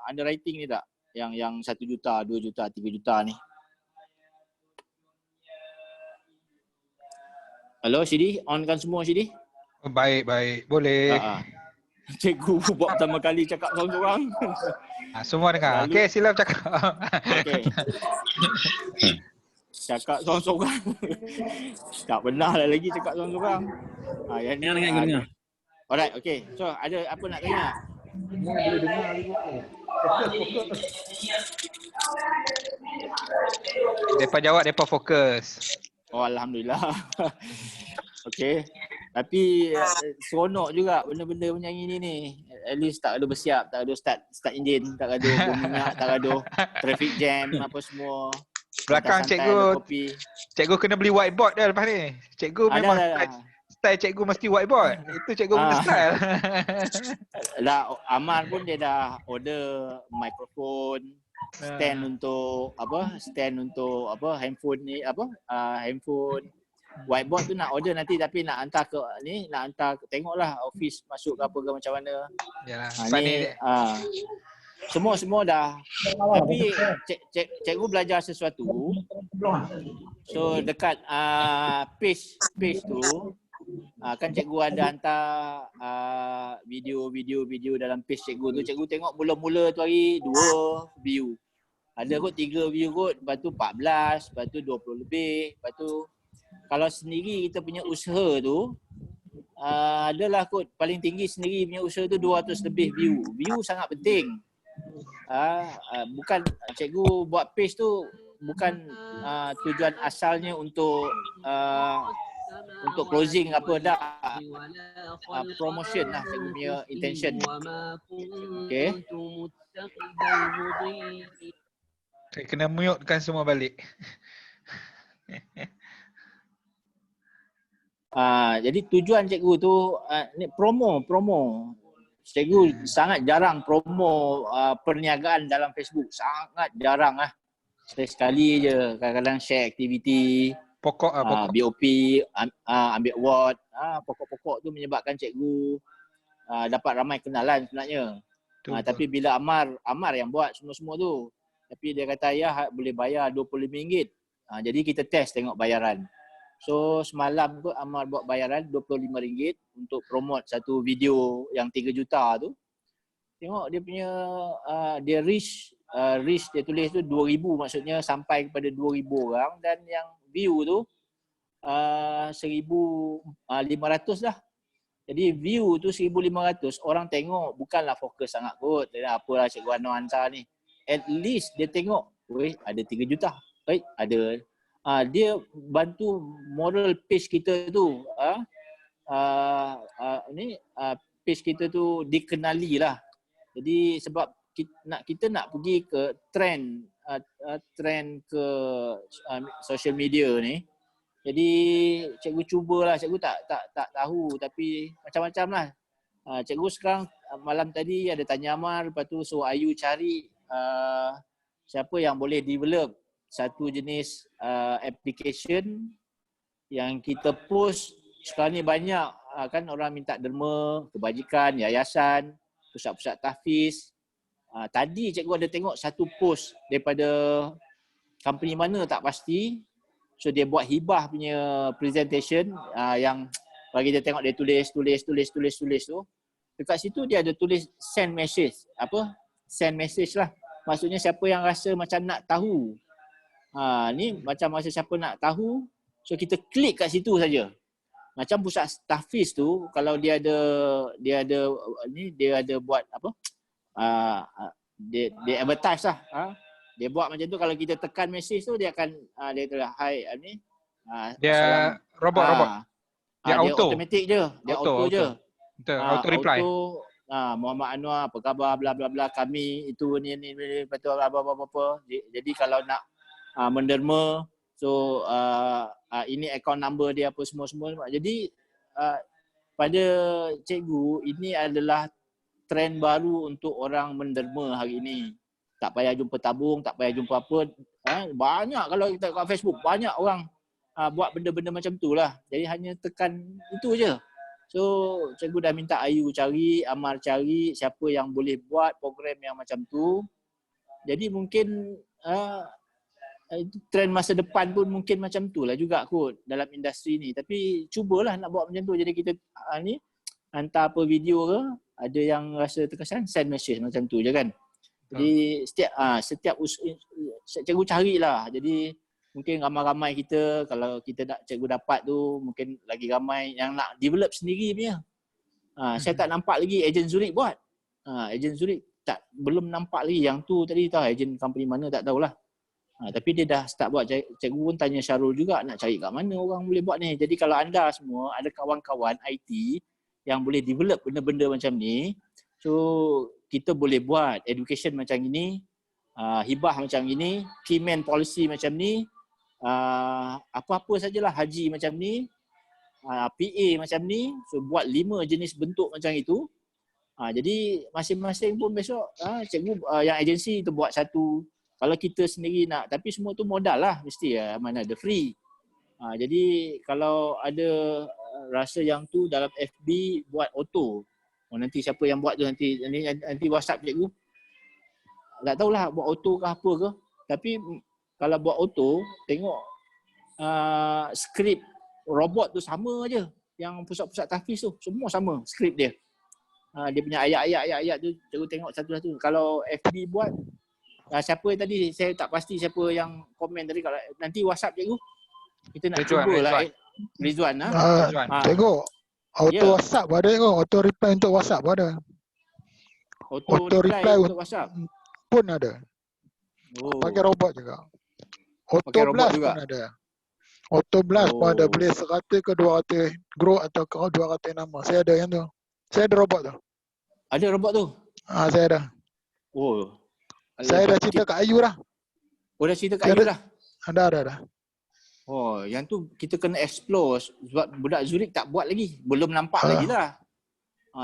underwriting ni tak? Yang 1 juta, 2 juta, 3 juta ni. Hello Syedi, onkan semua Syedi.
Baik. Boleh.
Cikgu buat pertama kali cakap seorang-seorang.
Semua dengar. Okey, sila cakap.
Okey. Cakap seorang-seorang. Tak benar lah lagi cakap seorang-seorang. Yang ni dengar. Alright, okey. So ada apa nak tanya?
Boleh dengar juga.
Depa jawab, depa fokus.
Oh, alhamdulillah. Okey. Tapi seronok juga benda-benda macam ini ni. At least tak ada bersiap, tak ada start enjin, tak ada bom minyak, tak ada traffic jam apa semua.
Belakang cikgu kena beli whiteboard dah lepas ni. Cikgu memang style cikgu mesti whiteboard. Itu cikgu punya style.
Lah Amar pun dia dah order mikrofon, stand untuk handphone ni handphone. Whiteboard tu nak order nanti tapi nak hantar ke ni, nak hantar tengoklah office masuk ke apa ke macam mana.
Yalah.
Semua dah. Tapi cikgu belajar sesuatu. So dekat page tu kan cikgu ada hantar video dalam page cikgu tu. Cikgu tengok mula-mula tu hari 2 view. Ada kot 3 view kot, lepas tu 14, lepas tu 20 lebih, lepas tu kalau sendiri kita punya usaha tu adalah kot paling tinggi sendiri punya usaha tu 200 lebih view. View sangat penting. Bukan cikgu buat page tu bukan tujuan asalnya untuk closing apa dah. Promotion lah cikgu punya intention. Okay.
Saya kena mute-kan semua balik.
Jadi tujuan cikgu tu ni promo. Cikgu sangat jarang promo perniagaan dalam Facebook. Sangat jarang lah. Sekali je kadang-kadang share aktiviti.
Pokok.
BOP, ambil award. Pokok-pokok tu menyebabkan cikgu dapat ramai kenalan sebenarnya. Tapi bila Amar yang buat semua-semua tu. Tapi dia kata ayah boleh bayar RM25. Jadi kita test tengok bayaran. So semalam tu Amar buat bayaran RM25 untuk promote satu video yang 3 juta tu. Tengok dia punya dia reach dia tulis tu 2,000, maksudnya sampai kepada 2,000 orang, dan yang view tu 1,500 lah. Jadi view tu 1,500, orang tengok bukanlah fokus sangat kot. Apalah Cikgu Anwar Ansar ni. At least dia tengok, ada 3 juta. Ada dia bantu moral page kita tu page kita tu dikenali lah. Jadi sebab kita nak pergi ke trend ke social media ni. Jadi cikgu cubalah, cikgu tak tahu tapi macam-macam lah. Cikgu sekarang malam tadi ada tanya Amar, lepas tu suruh Ayu cari siapa yang boleh develop satu jenis application yang kita post. Sekarang ni banyak kan orang minta derma, kebajikan, yayasan, pusat-pusat tahfiz. Tadi cikgu ada tengok satu post daripada company mana tak pasti. So dia buat hibah punya presentation yang bagi dia tengok, dia tulis tu. Dekat situ dia ada tulis send message. Send message lah. Maksudnya siapa yang rasa macam nak tahu. Ni macam masa siapa nak tahu, so kita klik kat situ saja. Macam pusat tahfiz tu, kalau dia ada buat apa? Dia advertise lah. Dia buat macam tu, kalau kita tekan message tu dia akan dia kata hi ni.
Dia robot. Dia auto.
Automatic je. Dia auto je.
Betul, auto reply.
Muhammad Anwar, apa khabar, bla bla bla, kami itu ni betul apa. Jadi kalau nak menderma, so ini account number dia apa semua. Jadi pada cikgu, ini adalah trend baru untuk orang menderma hari ini. Tak payah jumpa tabung, tak payah jumpa apa. Banyak kalau kita kat Facebook, banyak orang buat benda-benda macam tu lah. Jadi hanya tekan itu je. So cikgu dah minta Ayu cari, Amar cari siapa yang boleh buat program yang macam tu. Jadi mungkin trend masa depan pun mungkin macam tu lah juga kot dalam industri ni. Tapi cubalah nak buat macam tu. Jadi kita ni hantar apa video ke, ada yang rasa terkesan, send message macam tu je kan. Jadi setiap cikgu carilah. Jadi mungkin ramai-ramai kita, kalau kita nak cikgu dapat tu, mungkin lagi ramai yang nak develop sendiri punya. Saya tak nampak lagi ejen Zurich buat. Ejen Zurich belum nampak lagi. Yang tu tadi tahu ejen company mana tak tahulah. Tapi dia dah start buat. Cikgu pun tanya Syarul juga, nak cari kat mana orang boleh buat ni. Jadi kalau anda semua ada kawan-kawan IT yang boleh develop benda-benda macam ni, so kita boleh buat education macam ini, hibah macam ini, keyman policy macam ni, apa-apa sajalah, haji macam ni, PA macam ni, so buat 5 jenis bentuk macam itu. Jadi masing-masing pun besok cikgu yang agensi tu buat satu. Kalau kita sendiri nak, tapi semua tu modal lah mesti, mana ada free. Jadi kalau ada rasa yang tu dalam FB buat auto. Nanti siapa yang buat tu nanti WhatsApp cikgu. Tak tahulah buat auto ke apa ke. Tapi kalau buat auto, tengok skrip robot tu sama aje. Yang pusat-pusat tahfiz tu semua sama skrip dia. Dia punya ayat-ayat tu cikgu tengok satu-satu. Kalau FB buat, siapa tadi saya tak pasti siapa yang komen tadi, kalau nanti WhatsApp cikgu. Kita nak cubalah Rizwan.
Cikgu, auto WhatsApp ada cikgu, auto reply untuk WhatsApp ada. Auto reply untuk WhatsApp pun ada. Pakai robot juga. Auto blast pun ada. Auto blast pun ada, boleh 100 ke 200 group atau 200 nama. Saya ada yang tu. Saya ada robot tu.
Ada robot tu?
Saya ada. Saya dah cerita kat Ayu dah.
Dah cerita kat Ayu dah?
Ada.
Yang tu kita kena explore sebab budak Zurich tak buat lagi. Belum nampak lagi lah.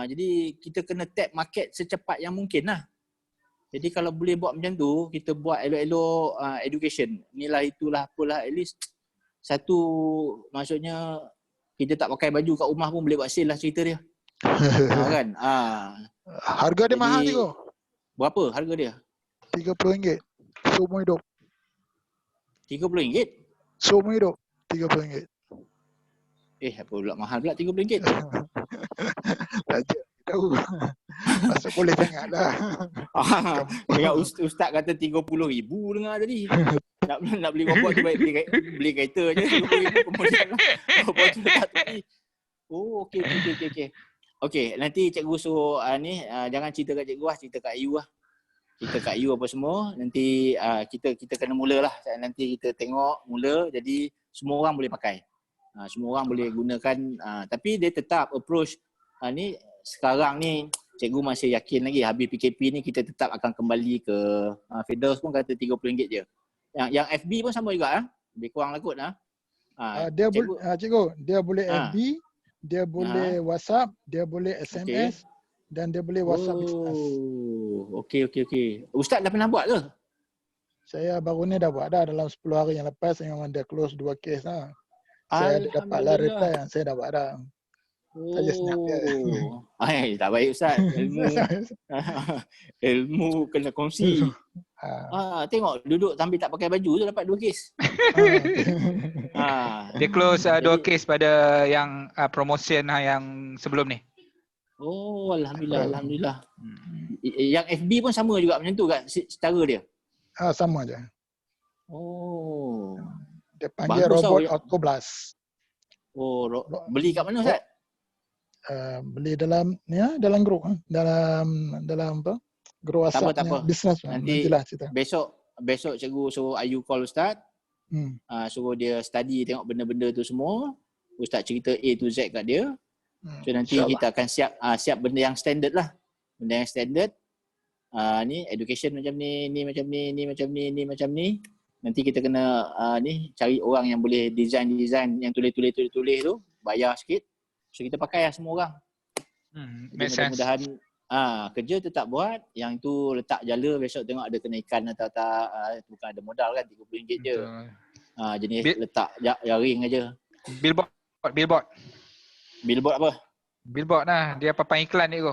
Jadi kita kena tap market secepat yang mungkin lah. Jadi kalau boleh buat macam tu, kita buat elok-elok education. Inilah itulah apalah, at least satu, maksudnya kita tak pakai baju kat rumah pun boleh buat sale lah cerita dia. Kan?
Harga dia mahal ni kok.
Berapa harga dia?
RM30. Seumur hidup.
RM30?
Seumur hidup RM30.
Apa pula mahal pula RM30?
Tahu. Masuk boleh tengok lah.
Yang ustaz kata 30,000 dengar tadi. Nak beli robot tu baik beli kereta je RM30,000 kemudian robot tu letak tepi. Okey. Okey, nanti cikgu suruh jangan cerita kat cikgu lah, cerita kat Ayu lah. Cerita kat Ayu apa semua, nanti kita kena mulalah. Nanti kita tengok mula, jadi semua orang boleh pakai. Semua orang boleh gunakan, tapi dia tetap approach ni sekarang ni cikgu masih yakin lagi habis PKP ni kita tetap akan kembali ke Firdaus pun kata RM30 je. Yang FB pun sama juga lebih kurang lah kot
dia cikgu, dia boleh FB, dia boleh WhatsApp, dia boleh SMS dan dia boleh WhatsApp business.
Okey. Ustaz dah pernah buat ke?
Saya baru ni dah buat dah dalam 10 hari yang lepas, saya memang dah close 2 kes lah. Saya ada dapat lah reply yang saya dah buat dah. Saja senyap dia.
Tak baik Ustaz. Ilmu kena kongsi. Tengok duduk sambil tak pakai baju tu dapat 2 kes.
Dia close 2 kes pada yang promotion yang sebelum ni.
Alhamdulillah. Yang FB pun sama juga macam tu kan secara dia?
Sama je. Dia panggil robot auto blast.
Beli kat mana Ustaz?
Beli dalam dalam grup, dalam apa? Grup WhatsApp bisnes.
Nantilah cerita. Besok cikgu suruh Ayu call Ustaz. Suruh dia study tengok benda-benda tu semua. Ustaz cerita A to Z kat dia. So nanti kita akan siap benda yang standard lah. Benda yang standard. Ni education macam ni macam ni. Nanti kita kena cari orang yang boleh design yang tulis tu, bayar sikit. So kita pakai lah semua orang. Mudah-mudahan kerja tetap buat, yang tu letak jala besok tengok ada kenaikan atau tak. Bukan ada modal kan, RM30 je. Jenis letak jaring aja.
Billboard apa? Billboard lah, dia papan iklan ni tu.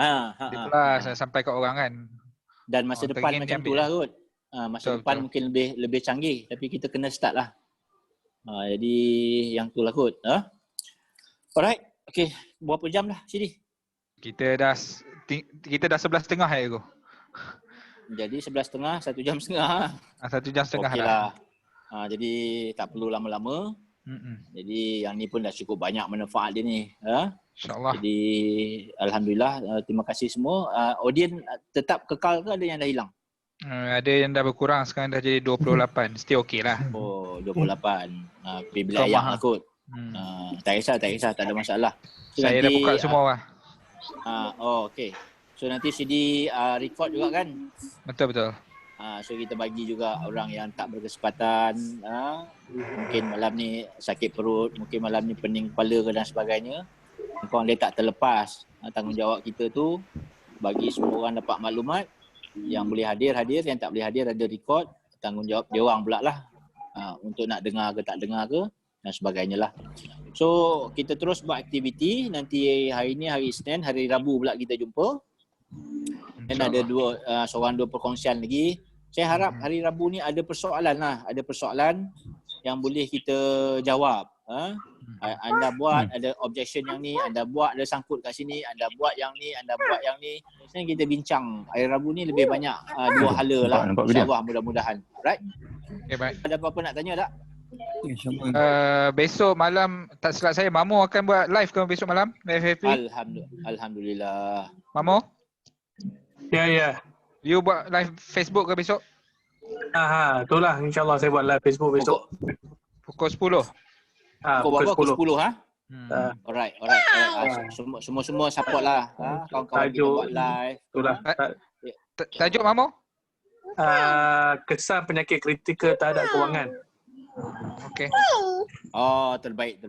Dia plus sampai kat orang kan.
Dan masa depan macam tu lah kot. Masa depan mungkin lebih canggih, tapi kita kena start lah. Jadi yang tu lah kot. Alright, okay. Berapa jam dah sini?
Kita dah 11.30 ya tu.
Jadi 11.30, 1 jam setengah.
1 jam setengah
okay lah. Jadi tak perlu lama-lama. Jadi yang ni pun dah cukup banyak manfaat dia ni.
InsyaAllah.
Jadi Alhamdulillah, terima kasih semua. Audien tetap kekal ke ada yang dah hilang?
Ada yang dah berkurang, sekarang dah jadi 28. Still okey lah.
Oh, 28. Pergi beli ayam lah kot. Tak kisah, tak ada masalah. So,
saya
nanti,
dah buka semua lah.
Oh, okey. So nanti CD record juga kan?
Betul.
So kita bagi juga orang yang tak berkesempatan, mungkin malam ni sakit perut, mungkin malam ni pening kepala ke dan sebagainya. Kau dia tak terlepas. Tanggungjawab kita tu bagi semua orang dapat maklumat. Yang boleh hadir, yang tak boleh hadir ada record. Tanggungjawab dia orang pula lah untuk nak dengar ke tak dengar ke dan sebagainya lah. So kita terus buat aktiviti. Nanti hari ni hari Isnin, hari Rabu pula kita jumpa. Dan ada seorang dua perkongsian lagi. Saya harap hari Rabu ni ada persoalan lah. Ada persoalan yang boleh kita jawab. Anda buat ada objection yang ni, anda buat ada sangkut kat sini, anda buat yang ni, anda buat yang ni. Sekarang kita bincang. Hari Rabu ni lebih banyak dua hala lah. InsyaAllah mudah-mudahan. Right?
Okay, baik.
Ada apa-apa nak tanya tak?
Besok malam tak silap saya Mamo akan buat live ke besok malam? Live FB?
Alhamdulillah.
Mamo?
Ya.
You buat live Facebook ke besok?
Itulah insya-Allah saya buat live Facebook besok.
Pukul 10.
Pukul 10 Alright. Semua support lah. Kawan-kawan kita buat live.
Itulah.
Tajuk Mamo?
Kesan penyakit kritikal terhadap kewangan.
Okey.
Oh, terbaik.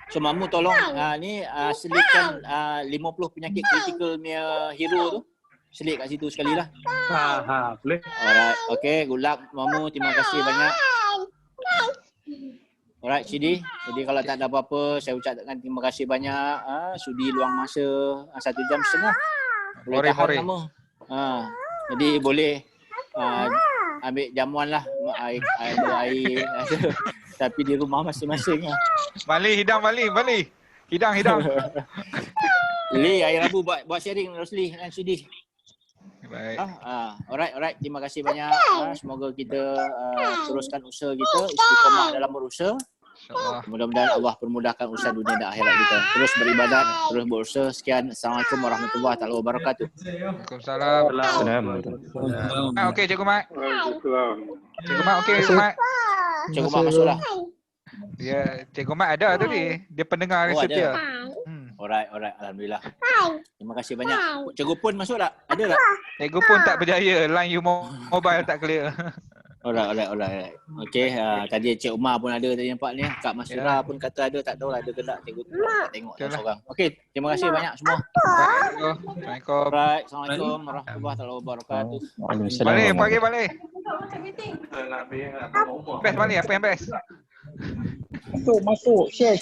So Mamu tolong ni selitkan 50 penyakit kritikal punya hero tu. Selit kat situ sekali lah.
Boleh.
Alright. Okay, good luck Mamu. Terima kasih banyak. Alright, Sidi. Jadi kalau tak ada apa-apa, saya ucapkan terima kasih banyak. Sudi luang masa 1 jam setengah. Boleh tahan lama. Jadi boleh ambil jamuan lah. Air. Tapi di rumah masing-masing lah.
Balik. Hidang.
Li, hari Rabu buat sharing Rosli dan Sidi.
Baik.
Alright. Terima kasih banyak. Semoga kita teruskan usaha kita, istiqamah dalam berusaha. Mudah-mudahan Allah permudahkan urusan dunia dan akhirat kita. Terus beribadat, terus berusaha. Sekian. Assalamualaikum warahmatullahi wabarakatuh.
Waalaikumsalam. Okey, Cikgu Mat. Cikgu Mat, okey, Cikgu Mat.
Cikgu Mat masuklah.
Ya, Cikgu Mat ada tadi. Dia pendengar setia.
Alright. Alhamdulillah. Terima kasih banyak. Cikgu Pun masuk tak? Ada tak?
Cikgu Pun tak berjaya. Line you mobile tak clear.
Alright. Okey, tadi Cik Umar pun ada tadi nampak ni. Kak Masira pun kata ada, tak tahu lah ada ke tak. Cikgu tak tengok seorang. Okey, terima kasih banyak semua.
Assalamualaikum.
Alright, Assalamualaikum warahmatullahi wabarakatuh.
Balik. Best balik, apa yang best?
Masuk. Share.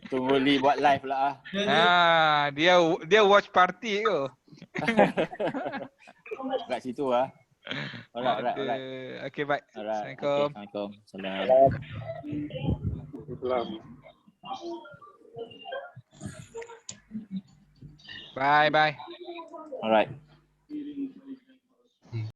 Tunggu Li buat live lah.
Dia watch party ke?
Kat situ lah. Alright.
Okay, baik. Assalamualaikum.
Salam.
Bye.
Alright.